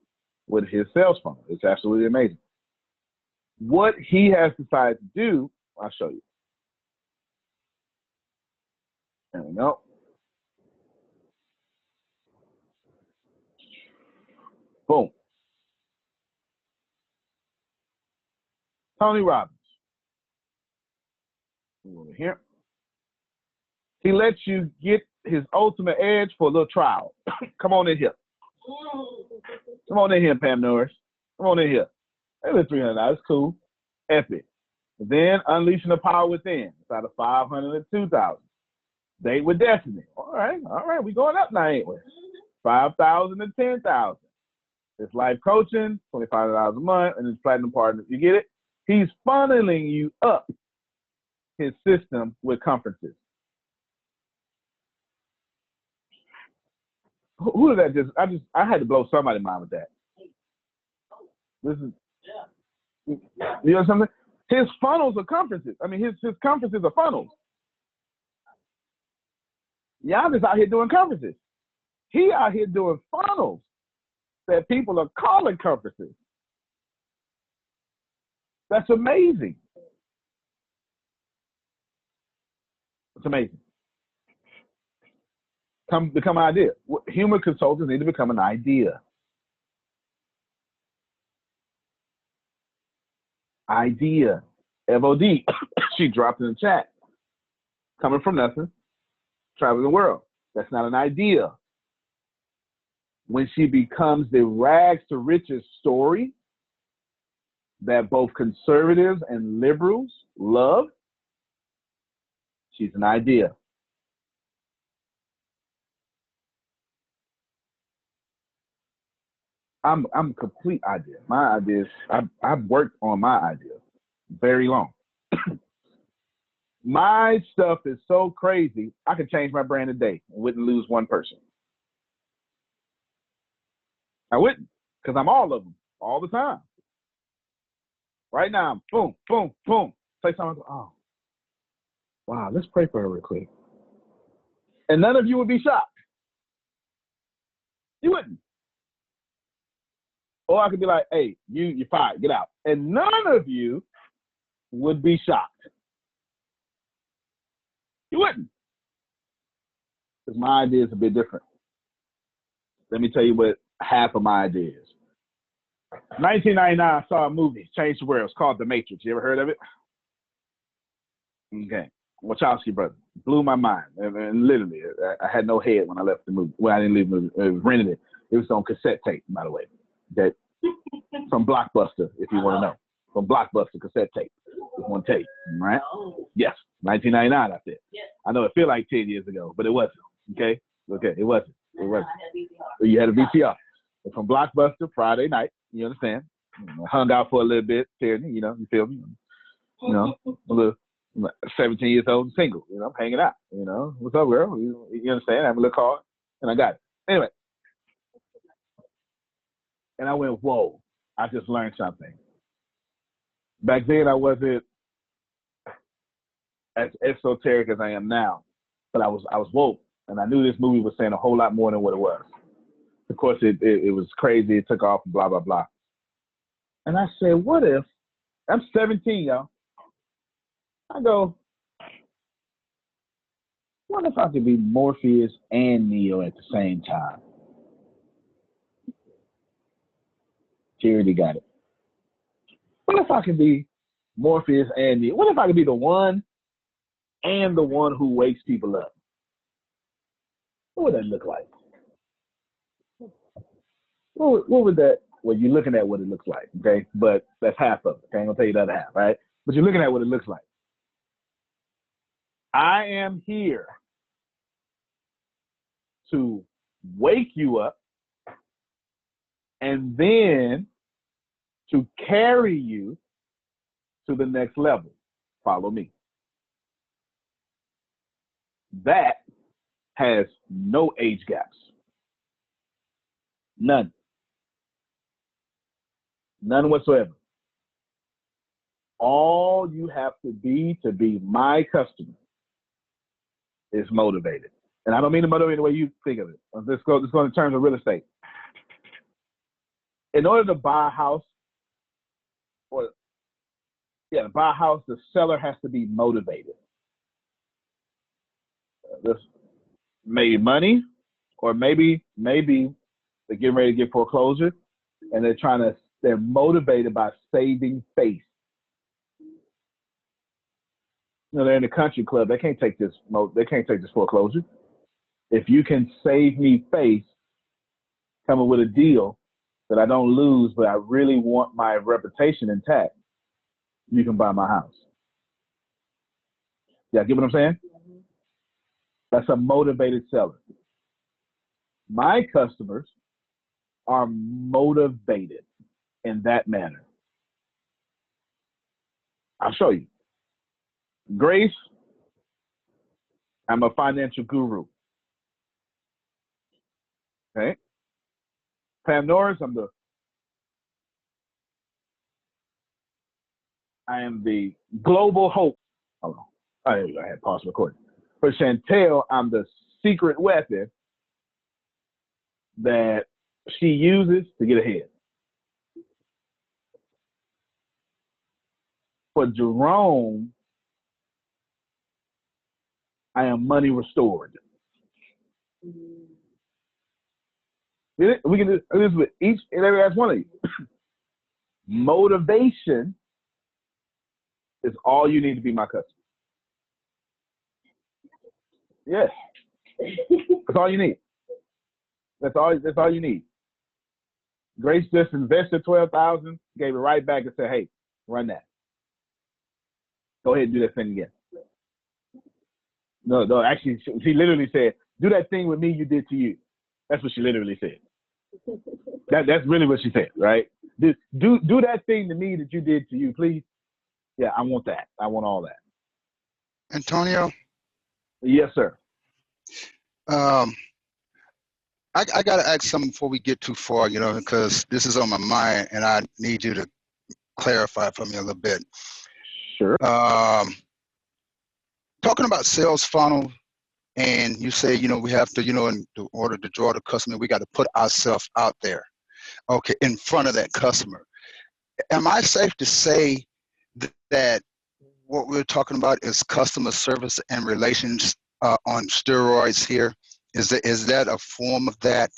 with his sales funnel. It's absolutely amazing. What he has decided to do, I'll show you. There we go. Boom. Tony Robbins. Over here. He lets you get his ultimate edge for a little trial. Come on in here. Come on in here, Pam Norris. Come on in here. Hey, $300. Cool. Epic. Then Unleashing the Power Within. It's out of 500 and 2,000. Date with Destiny. All right. We going up now, ain't we? 5,000 and 10,000. It's life coaching, $25 a month, and it's platinum partners. You get it? He's funneling you up his system with conferences. Who did that I had to blow somebody's mind with that. This is, you know something? His funnels are conferences. I mean, his conferences are funnels. Giannis out here doing conferences. He out here doing funnels that people are calling conferences. That's amazing. It's amazing. Become an idea. Human consultants need to become an idea. Idea. FOD. She dropped in the chat. Coming from nothing, traveling the world. That's not an idea. When she becomes the rags to riches story that both conservatives and liberals love, she's an idea. I'm a complete idea. My ideas, I've worked on my ideas very long. My stuff is so crazy, I could change my brand today and wouldn't lose one person. I wouldn't, because I'm all of them, all the time. Right now, I'm boom, boom, boom. Say something, oh, wow, let's pray for her real quick. And none of you would be shocked. You wouldn't. Or I could be like, hey, you're fired, get out. And none of you would be shocked. You wouldn't. Because my idea is a bit different. Let me tell you what half of my idea is. 1999, I saw a movie, changed the world. It's called The Matrix. You ever heard of it? Okay. Wachowski brothers. Blew my mind. And literally, I had no head when I left the movie. Well, I didn't leave the movie. I rented it. It was on cassette tape, by the way. That from Blockbuster, if you want to know. From Blockbuster cassette tape. It's one tape, right? Yes, 1999, I said. Yes. I know it feel like 10 years ago, but it wasn't. Okay? Okay, it wasn't. It wasn't. You had a VCR. From Blockbuster, Friday night, you understand? I hung out for a little bit, Tierney, you know, you feel me? You know, a little 17 years old and single, you know, I'm hanging out, you know. What's up, girl? You understand? I have a little card, and I got it. Anyway. And I went, whoa, I just learned something. Back then, I wasn't as esoteric as I am now, but I was woke, and I knew this movie was saying a whole lot more than what it was. Of course, it was crazy. It took off, blah, blah, blah. And I said, what if, I'm 17, y'all. I go, what if I could be Morpheus and Neo at the same time? Charity got it. What if I could be Morpheus and Neo? What if I could be the one and the one who wakes people up? What would that look like? What would that, well, you're looking at what it looks like, okay? But that's half of it, okay? I'm going to tell you the other half, right? But you're looking at what it looks like. I am here to wake you up and then to carry you to the next level. Follow me. That has no age gaps. None. None whatsoever. All you have to be my customer is motivated. And I don't mean to motivate the way you think of it. Let's go in terms of real estate. In order to buy a house, to buy a house, the seller has to be motivated. This made money, or maybe they're getting ready to get foreclosure, and they're motivated by saving face. You know, they're in the country club. They can't take this foreclosure. If you can save me face, coming with a deal that I don't lose, but I really want my reputation intact, you can buy my house. Yeah, get what I'm saying? That's a motivated seller. My customers are motivated in that manner. I'll show you. Grace, I'm a financial guru. Okay? Pam Norris, I'm the I am the global hope. Hold on. I had paused recording. For Chantel, I'm the secret weapon that she uses to get ahead. For Jerome, I am money restored. We can do this with each and every last one of you. Motivation is all you need to be my customer. Yes. That's all you need. That's all you need. Grace just invested $12,000, gave it right back and said, hey, run that. Go ahead and do that thing again. No, actually, she literally said, do that thing with me you did to you. That's what she literally said. That's really what she said, right? Do that thing to me that you did to you, please. Yeah, I want that. I want all that. Antonio? Yes, sir. I got to ask something before we get too far, because this is on my mind and I need you to clarify for me a little bit. Sure. Talking about sales funnel, and you say, we have to, in order to draw the customer, we got to put ourselves out there, okay, in front of that customer. Am I safe to say that what we're talking about is customer service and relations on steroids here? Is that a form of that?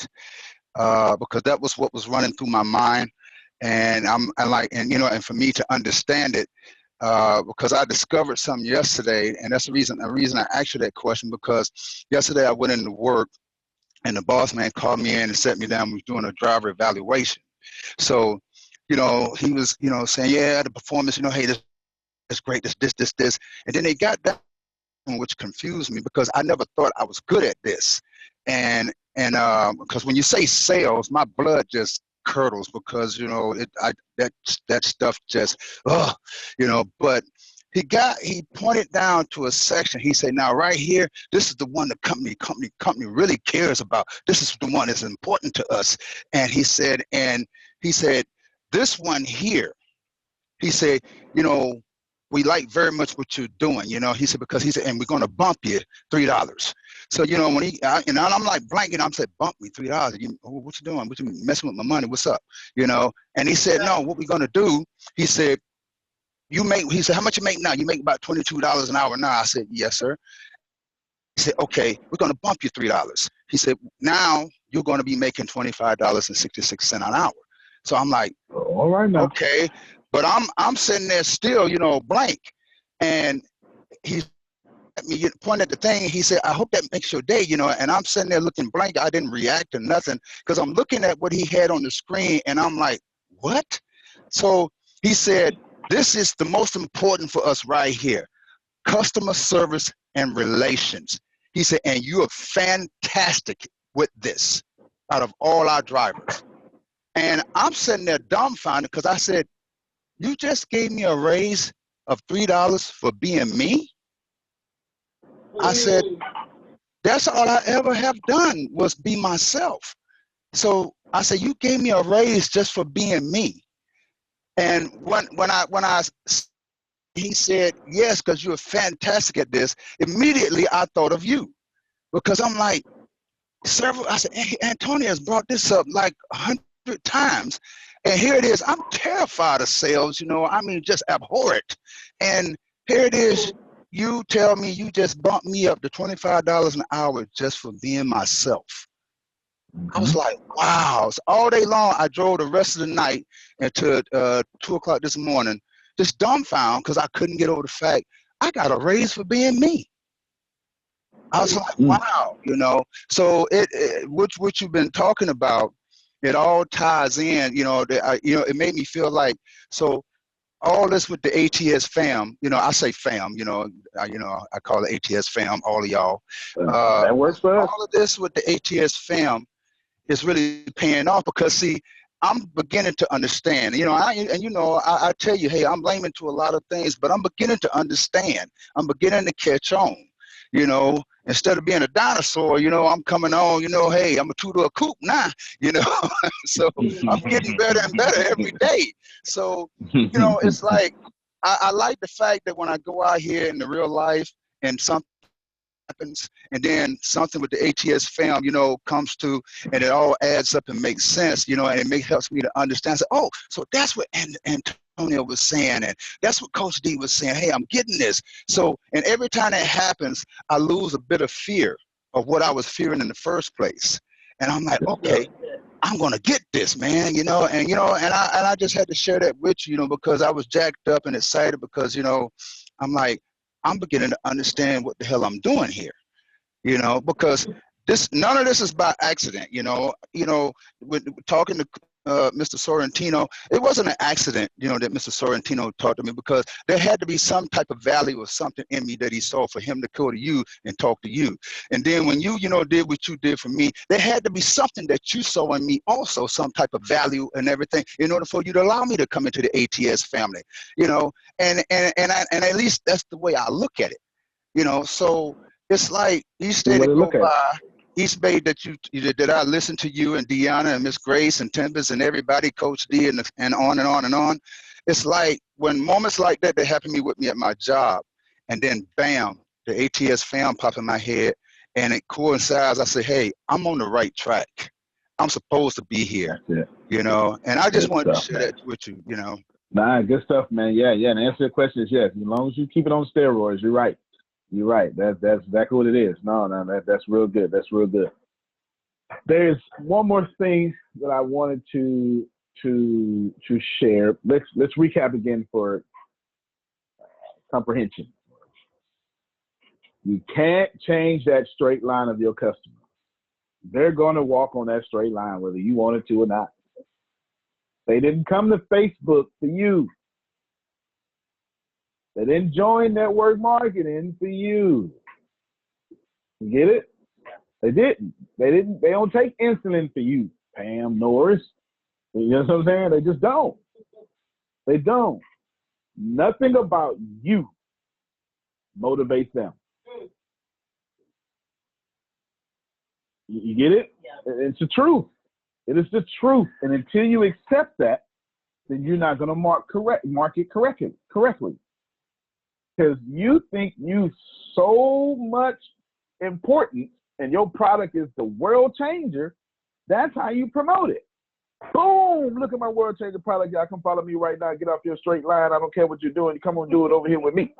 Because that was what was running through my mind, and and for me to understand it, because I discovered something yesterday, and that's the reason I asked you that question, because yesterday I went into work and the boss man called me in and set me down. We were doing a driver evaluation. So, he was, saying, yeah, the performance, hey, this is great, this. And then they got that, which confused me because I never thought I was good at this. And because when you say sales, my blood just curdles because, that stuff just, but he pointed down to a section. He said, now right here, this is the one the company really cares about. This is the one that's important to us. And he said, this one here, he said, we like very much what you're doing, he said, and we're going to bump you $3. So, when and I'm like blanking, I'm saying, bump me $3. What you doing? What you messing with my money? What's up? And he said, no, what we're going to do, he said, he said, how much you make now? You make about $22 an hour now. I said, yes, sir. He said, okay, we're going to bump you $3. He said, now you're going to be making $25.66 an hour. So I'm like, all right now. Okay. But I'm sitting there still, blank. And he pointed at the thing. He said, I hope that makes your day, and I'm sitting there looking blank. I didn't react to nothing because I'm looking at what he had on the screen and I'm like, what? So he said, this is the most important for us right here. Customer service and relations. He said, and you are fantastic with this out of all our drivers. And I'm sitting there dumbfounded because I said, you just gave me a raise of $3 for being me? I said, that's all I ever have done was be myself. So I said, you gave me a raise just for being me. And when he said, yes, because you're fantastic at this, immediately I thought of you. Because I'm like, I said, hey, Antonio has brought this up like 100 times. And here it is. I'm terrified of sales, just abhor it. And here it is. You tell me you just bumped me up to $25 an hour just for being myself. I was like, wow. So all day long, I drove the rest of the night until 2 o'clock this morning, just dumbfounded because I couldn't get over the fact I got a raise for being me. I was like, wow, So what you've been talking about, it all ties in, it made me feel like, so all this with the ATS fam, I say fam, I call it ATS fam, all of y'all. That works for us. All of this with the ATS fam is really paying off because, see, I'm beginning to understand, I tell you, hey, I'm layman to a lot of things, but I'm beginning to understand. I'm beginning to catch on. Instead of being a dinosaur, I'm coming on, hey, I'm a two-door coupe now, so I'm getting better and better every day. So, it's like I like the fact that when I go out here in the real life and something happens, and then something with the ATS fam, you know, comes to, and it all adds up and makes sense, you know, and it helps me to understand. So, oh, so that's what Antonio was saying, and that's what Coach D was saying. Hey, I'm getting this. So, and every time that happens, I lose a bit of fear of what I was fearing in the first place. And I'm like, okay, I'm gonna get this, man, you know, and I just had to share that with you, you know, because I was jacked up and excited because, you know, I'm like, I'm beginning to understand what the hell I'm doing here, you know, because none of this is by accident, you know, with talking to Mr. Sorrentino, it wasn't an accident, you know, that Mr. Sorrentino talked to me, because there had to be some type of value or something in me that he saw for him to go to you and talk to you. And then when you know, did what you did for me, there had to be something that you saw in me also, some type of value and everything, in order for you to allow me to come into the ATS family, you know, and at least that's the way I look at it. You know, so it's like each day that go by, each day that I listen to you and Deanna and Miss Grace and Tempest and everybody, Coach D, and on and on and on. It's like when moments like that happen with me at my job, and then bam, the ATS fam pop in my head, and it coincides. I say, hey, I'm on the right track. I'm supposed to be here. You know, and I just wanted to share that with you. You know. Nah, good stuff, man. Yeah. And the answer to the question is yes. As long as you keep it on steroids, you're right. You're right. That's exactly what it is. No, that's real good. That's real good. There's one more thing that I wanted to share. Let's recap again for comprehension. You can't change that straight line of your customer. They're going to walk on that straight line whether you want it to or not. They didn't come to Facebook for you. They didn't join network marketing for you. You get it? They didn't. They don't take insulin for you, Pam Norris. You know what I'm saying? They just don't. They don't. Nothing about you motivates them. You get it? It's the truth. It is the truth. And until you accept that, then you're not going to market correctly. Because you think you so much important and your product is the world changer, that's how you promote it. Boom, look at my world changer product. Y'all come follow me right now. Get off your straight line. I don't care what you're doing. Come on, do it over here with me.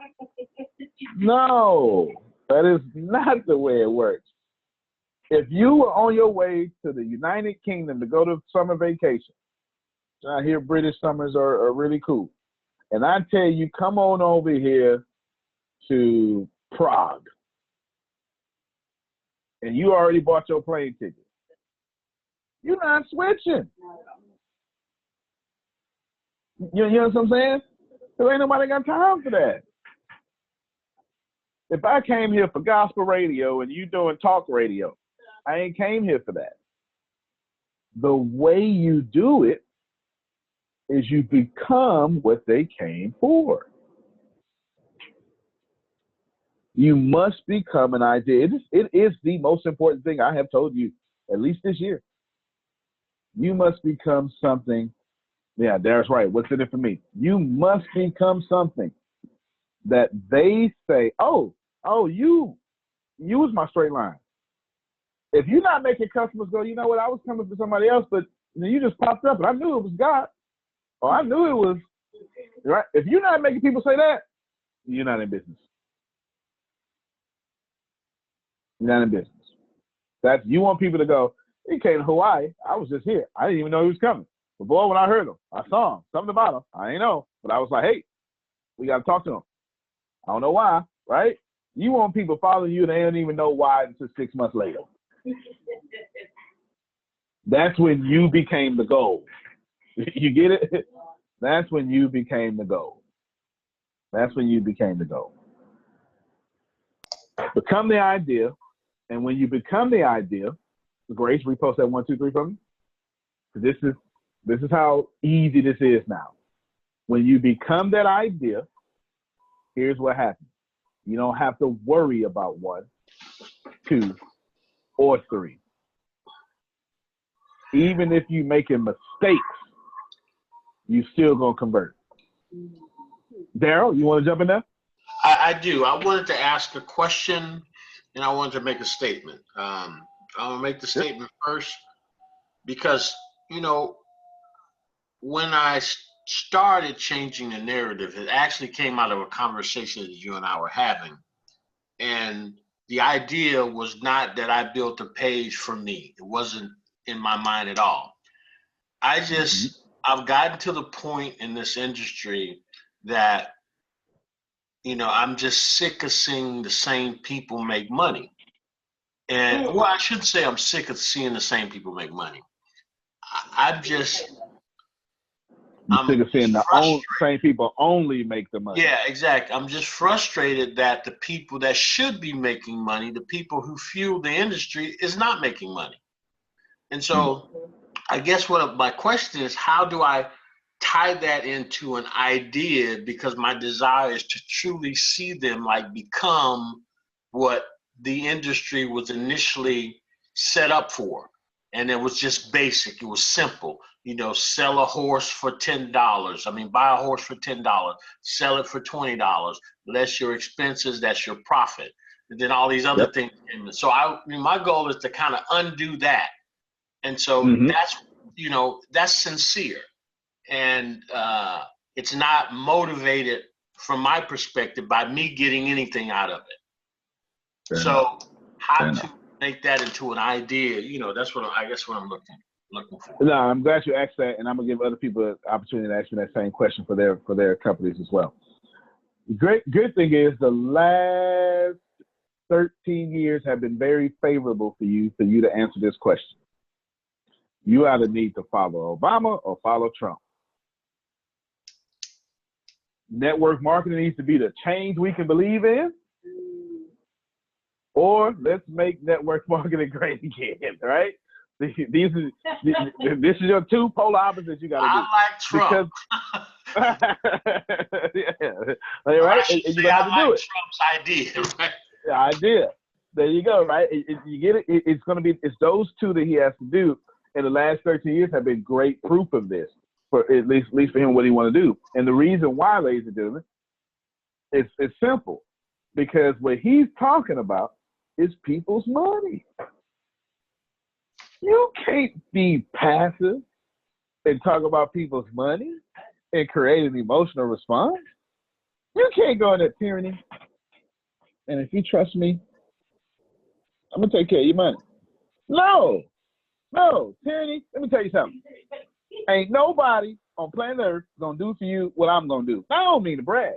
No, that is not the way it works. If you were on your way to the United Kingdom to go to summer vacation, I hear British summers are really cool. And I tell you, come on over here to Prague. And you already bought your plane ticket. You're not switching. You know what I'm saying? There ain't nobody got time for that. If I came here for gospel radio and you doing talk radio, I ain't came here for that. The way you do it is you become what they came for. You must become an idea. It is the most important thing I have told you, at least this year. You must become something. Yeah, that's right. What's in it for me? You must become something that they say, oh, you was my straight line. If you're not making customers go, you know what, I was coming for somebody else, but you just popped up and I knew it was God. Or I knew it was, right? If you're not making people say that, you're not in business. You're not in business. You want people to go, he came to Hawaii. I was just here. I didn't even know he was coming. But boy, when I heard him, I saw him. Something about him. I ain't know. But I was like, hey, we got to talk to him. I don't know why, right? You want people following you and they don't even know why until 6 months later. That's when you became the goal. You get it? That's when you became the goal. That's when you became the goal. Become the idea. And when you become the idea, Grace, repost that 1, 2, 3 for me. This is how easy this is now. When you become that idea, here's what happens. You don't have to worry about 1, 2, or 3. Even if you're making mistakes, you still gonna convert. Daryl, you want to jump in there? I do. I wanted to ask a question, and I wanted to make a statement. I'm gonna make the statement first because when I started changing the narrative, it actually came out of a conversation that you and I were having, and the idea was not that I built a page for me. It wasn't in my mind at all. I've gotten to the point in this industry that I'm just sick of seeing the same people make money. And well, I should say I'm sick of seeing the same people make money. I'm sick of seeing the same people only make the money. Yeah, exactly. I'm just frustrated that the people that should be making money, the people who fuel the industry, is not making money. And so I guess what my question is, how do I tie that into an idea? Because my desire is to truly see them like become what the industry was initially set up for. And it was just basic. It was simple. Sell a horse for $10. I mean, buy a horse for $10. Sell it for $20. Less your expenses, that's your profit. And then all these other things. So my goal is to kind of undo that. And so that's sincere. And it's not motivated from my perspective by me getting anything out of it. So how to make that into an idea, that's what I'm looking for. No, I'm glad you asked that, and I'm gonna give other people an opportunity to ask me that same question for their companies as well. Good thing is the last 13 years have been very favorable for you to answer this question. You either need to follow Obama or follow Trump. Network marketing needs to be the change we can believe in, or let's make network marketing great again, right? This is your two polar opposites you got to do. I like Trump. Right? I should and you say have I to do like it. Trump's idea, right? The idea. There you go, right? You get it. It's those two that he has to do. And the last 13 years have been great proof of this, for at least for him, what he want to do. And the reason why, ladies and gentlemen, it's simple. Because what he's talking about is people's money. You can't be passive and talk about people's money and create an emotional response. You can't go into tyranny. And if you trust me, I'm going to take care of your money. No, tyranny, let me tell you something. Ain't nobody on planet Earth going to do for you what I'm going to do. I don't mean to brag,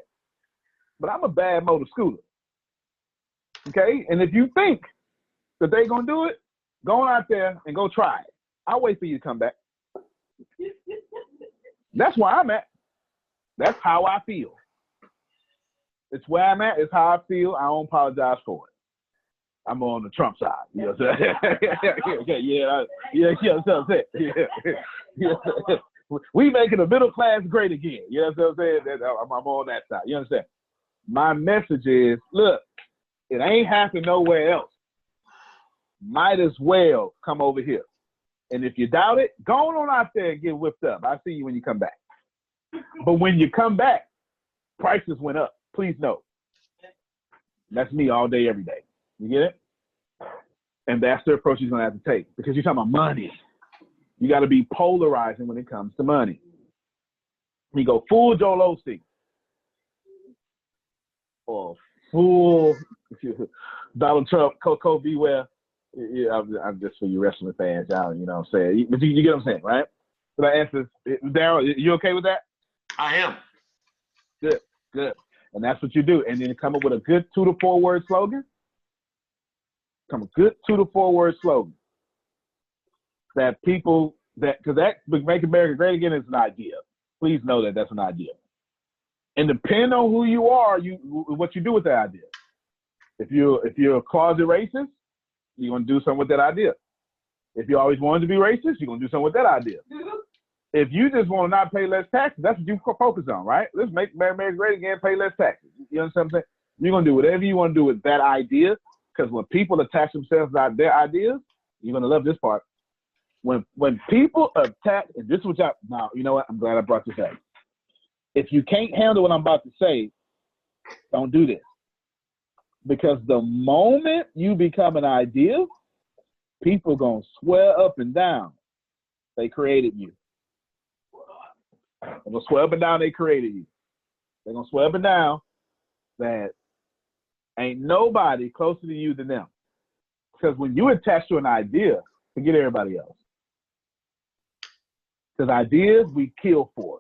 but I'm a bad motor scooter. Okay? And if you think that they going to do it, go out there and go try it. I'll wait for you to come back. That's where I'm at. That's how I feel. It's where I'm at. It's how I feel. I don't apologize for it. I'm on the Trump side. You know what I'm saying? Yeah, what I'm saying? Yeah. We making the middle class great again. You know what I'm saying? I'm on that side. You understand? My message is, look, it ain't happening nowhere else. Might as well come over here. And if you doubt it, go on out there and get whipped up. I'll see you when you come back. But when you come back, prices went up. Please know. That's me all day, every day. You get it? And that's the approach he's going to have to take, because you're talking about money. You got to be polarizing when it comes to money. You go full Joel Osteen or full Donald Trump, Coco Beware. Yeah, I'm just for you wrestling fans, y'all. You know what I'm saying? But you get what I'm saying, right? So that answers. Daryl, you okay with that? I am. Good. And that's what you do. And then come up with a good 2 to 4 word slogan. Come a good 2 to 4 word slogan that people because that Make America Great Again is an idea. Please know that that's an idea. And depending on who you are, what you do with that idea. If you're a closet racist, you're gonna do something with that idea. If you always wanted to be racist, you're gonna do something with that idea. If you just want to not pay less taxes, that's what you focus on, right? Let's make America Great Again, pay less taxes. You understand what I'm saying? You're gonna do whatever you want to do with that idea, because when people attach themselves to their ideas, you're gonna love this part. When people attach, and this was now, you know what? I'm glad I brought this up. If you can't handle what I'm about to say, don't do this. Because the moment you become an idea, people going to swear up and down they created you. They're going to swear up and down they created you. They're going to swear up and down that ain't nobody closer to you than them. Because when you attach to an idea, forget everybody else. Because ideas, we kill for.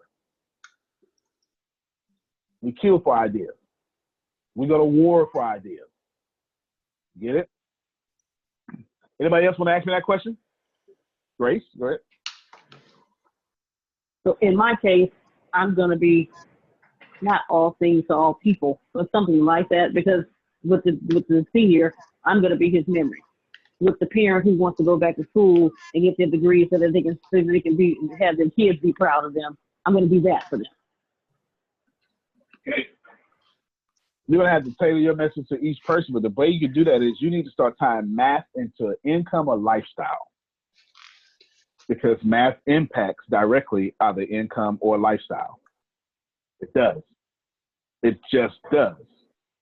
We kill for ideas. We go to war for ideas. Get it? Anybody else want to ask me that question? Grace, go ahead. So in my case, I'm going to be not all things to all people, but something like that, because with the senior, I'm going to be his memory. With the parent who wants to go back to school and get their degree so that they can have their kids be proud of them, I'm going to be that for them. You're going to have to tailor your message to each person, but the way you can do that is you need to start tying math into income or lifestyle. Because math impacts directly either income or lifestyle. It does. It just does.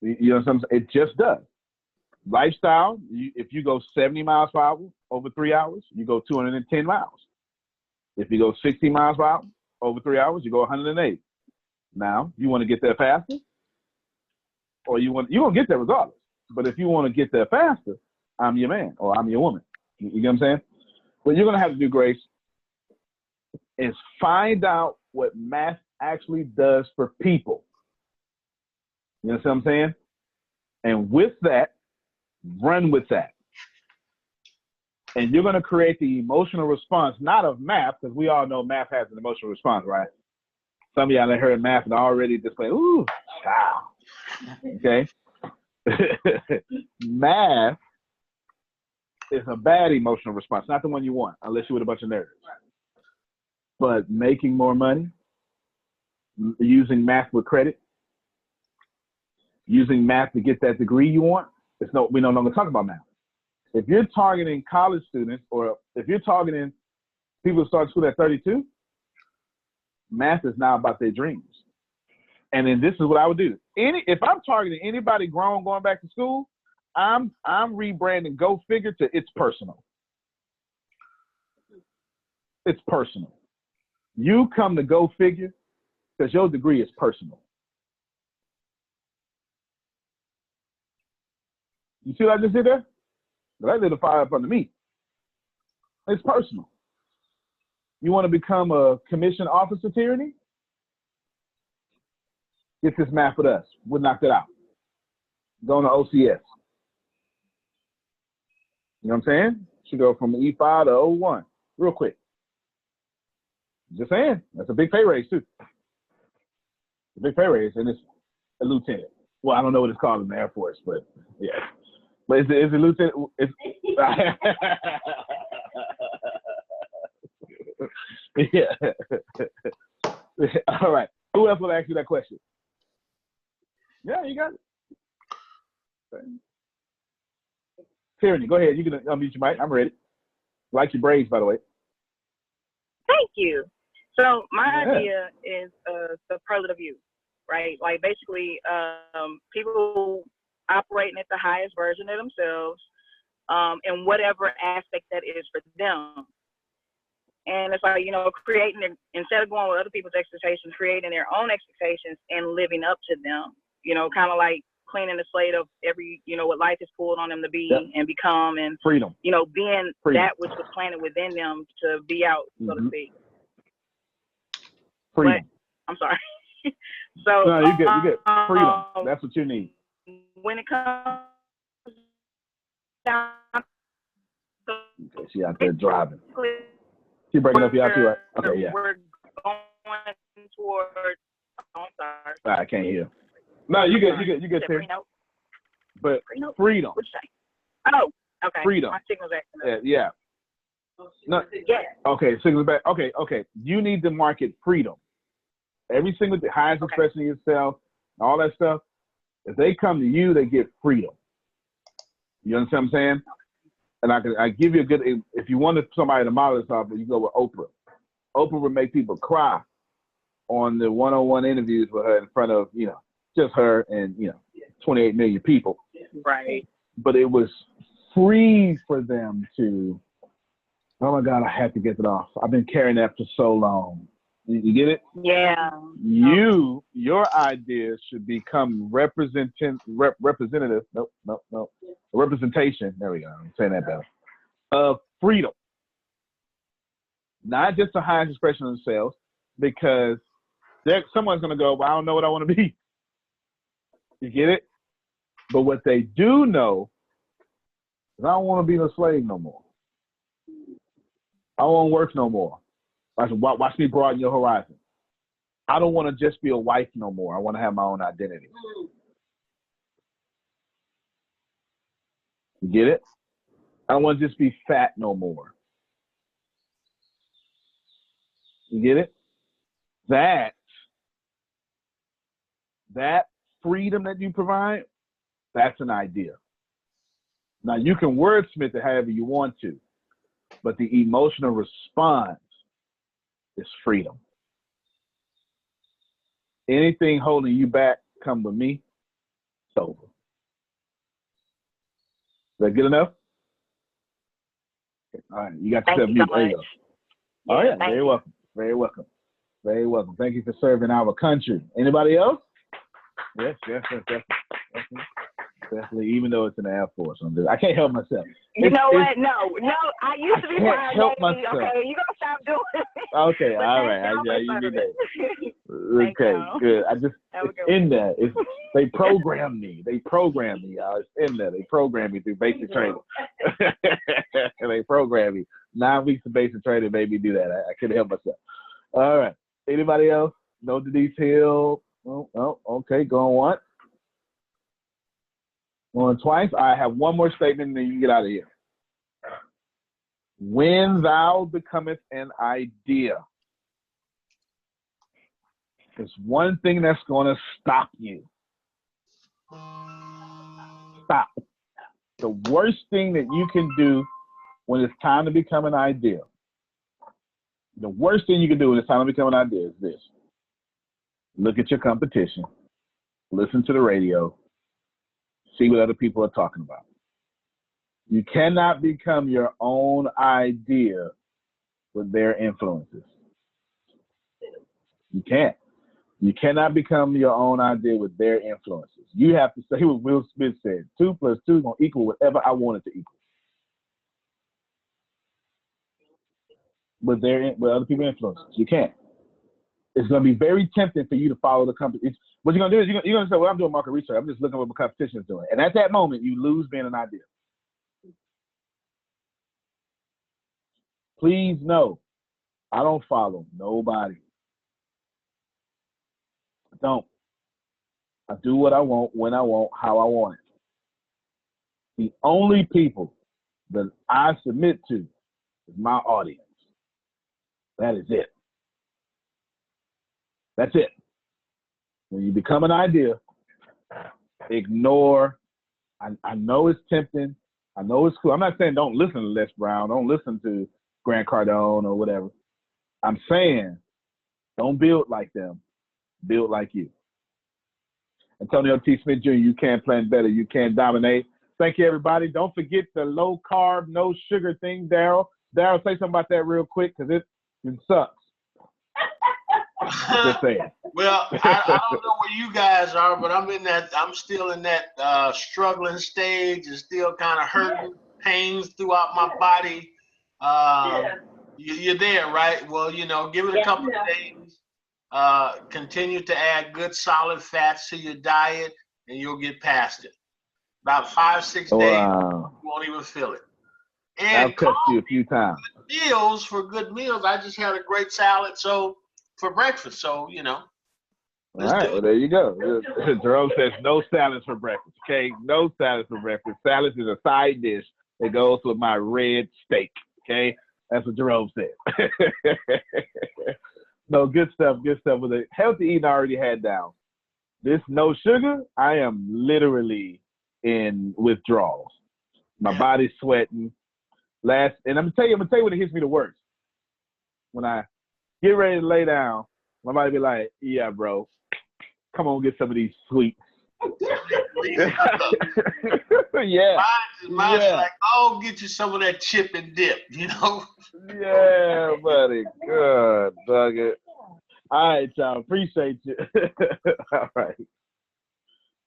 You know what I'm saying? It just does. Lifestyle, if you go 70 miles per hour over 3 hours, you go 210 miles. If you go 60 miles per hour over 3 hours, you go 108. Now, you want to get there faster? Or you're going to get there regardless. But if you want to get there faster, I'm your man or I'm your woman. You get what I'm saying? What you're going to have to do, Grace, is find out what math actually does for people. You know what I'm saying? And with that, run with that. And you're going to create the emotional response, not of math, because we all know math has an emotional response, right? Some of y'all that heard math and already just like, ooh, child. Okay? Math is a bad emotional response, not the one you want, unless you're with a bunch of nerds. But making more money, using math with credit, using math to get that degree you want, we no longer talk about math. If you're targeting college students or if you're targeting people who start school at 32, math is now about their dreams. And then this is what I would do. If I'm targeting anybody grown going back to school, I'm rebranding Go Figure to It's Personal. It's personal. You come to Go Figure because your degree is personal. You see what I just did there? That lit a fire up under me. It's personal. You want to become a commissioned officer tyranny? Get this math with us. We'll knock it out. Go to OCS. You know what I'm saying? Should go from E5 to O1 real quick. Just saying. That's a big pay raise, too. A big pay raise, and it's a lieutenant. Well, I don't know what it's called in the Air Force, but yeah. But is it lieutenant? It's, yeah. All right. Who else will ask you that question? Yeah, you got it. Tyranny, go ahead. You can unmute your mic. I'm ready. Like your braids, by the way. Thank you. So my idea is superlative you, right? Like basically people operating at the highest version of themselves in whatever aspect that is for them. And it's like, you know, creating, instead of going with other people's expectations, creating their own expectations and living up to them, you know, kind of like cleaning the slate of every, you know, what life has pulled on them to be and become, and, freedom, you know, being that which was planted within them to be out, so to speak. Freedom. But, I'm sorry. So, no, you get freedom. That's what you need. When it comes down to, okay, she out there driving. She breaking up you out here, right? Okay, yeah. We're going toward, oh, I'm sorry. I can't hear. No, you get there. But freedom. Oh, okay. Freedom. My signal's acting up. Yeah. No. Yeah. Okay, signal's back. Okay. You need to market freedom. Every single day, highest expression of yourself, all that stuff. If they come to you, they get freedom. You understand what I'm saying? And I give you a good, if you wanted somebody to model this off, you go with Oprah. Oprah would make people cry on the one-on-one interviews with her in front of, just her and, 28 million people. Right. But it was free for them to, oh my God, I had to get it off. I've been carrying that for so long. You get it? Yeah. Your ideas should become representation. Representation. There we go. I'm saying that better. Of freedom. Not just the highest expression of themselves, because someone's going to go, well, I don't know what I want to be. You get it? But what they do know is I don't want to be a slave no more. I don't want to work no more. Watch me broaden your horizon. I don't want to just be a wife no more. I want to have my own identity. You get it? I don't want to just be fat no more. You get it? That freedom that you provide, that's an idea. Now, you can wordsmith it however you want to, but the emotional response is freedom. Anything holding you back, come with me, it's over. Is that good enough? All right, you got yourself muted. There you go. Oh, yeah, very welcome. Very welcome. Very welcome. Thank you for serving our country. Anybody else? Yes, definitely. Even though it's in the Air Force, I can't help myself. You know what? No. I used to be proud. Help myself. Okay, you gonna stop doing it. Okay, all right. You do that. Okay, good. It's in there. They program me. Y'all. It's in there. They program me through basic training. They program me. 9 weeks of basic training made me do that. I couldn't help myself. All right. Anybody else? No Denise Hill. Oh, okay. Going once. Going twice. I have one more statement, and then you can get out of here. When thou becometh an idea, there's one thing that's going to stop you. Stop. The worst thing that you can do when it's time to become an idea, the worst thing you can do when it's time to become an idea is this. Look at your competition. Listen to the radio. See what other people are talking about. You cannot become your own idea with their influences. You can't. You cannot become your own idea with their influences. You have to say what Will Smith said. 2 + 2 is going to equal whatever I want it to equal. With other people's influences. You can't. It's going to be very tempting for you to follow the company. What you're going to do is you're going to say, well, I'm doing market research. I'm just looking at what my competition is doing. And at that moment, you lose being an idea. Please know, I don't follow nobody. I don't. I do what I want, when I want, how I want it. The only people that I submit to is my audience. That is it. That's it. When you become an idea, ignore. I know it's tempting. I know it's cool. I'm not saying don't listen to Les Brown. Don't listen to Grant Cardone or whatever. I'm saying don't build like them. Build like you. Antonio T. Smith Jr., you can plan better. You can dominate. Thank you, everybody. Don't forget the low carb, no sugar thing, Daryl. Daryl, say something about that real quick because it sucks. Just saying. Well, I don't know where you guys are, but I'm still in that struggling stage and still kind of hurting, pains throughout my body. You're there, right? Well, give it a couple of days. Continue to add good solid fats to your diet and you'll get past it. About 5-6 days, you won't even feel it. And I've cut you a few times. For good meals, I just had a great salad for breakfast. So, All right, well, there you go. Jerome says no salads for breakfast, okay? No salads for breakfast. Salads is a side dish that goes with my red steak, okay? That's what Jerome said. No, good stuff. With a healthy eating I already had down. This no sugar, I am literally in withdrawals. My body's sweating. And I'm gonna tell you when it hits me the worst. When I get ready to lay down, might be like, yeah, bro, come on, get some of these sweets. Yeah. Mine's like, oh, get you some of that chip and dip, you know? Yeah, buddy. Good, dug it. All right, y'all. Appreciate you. All right.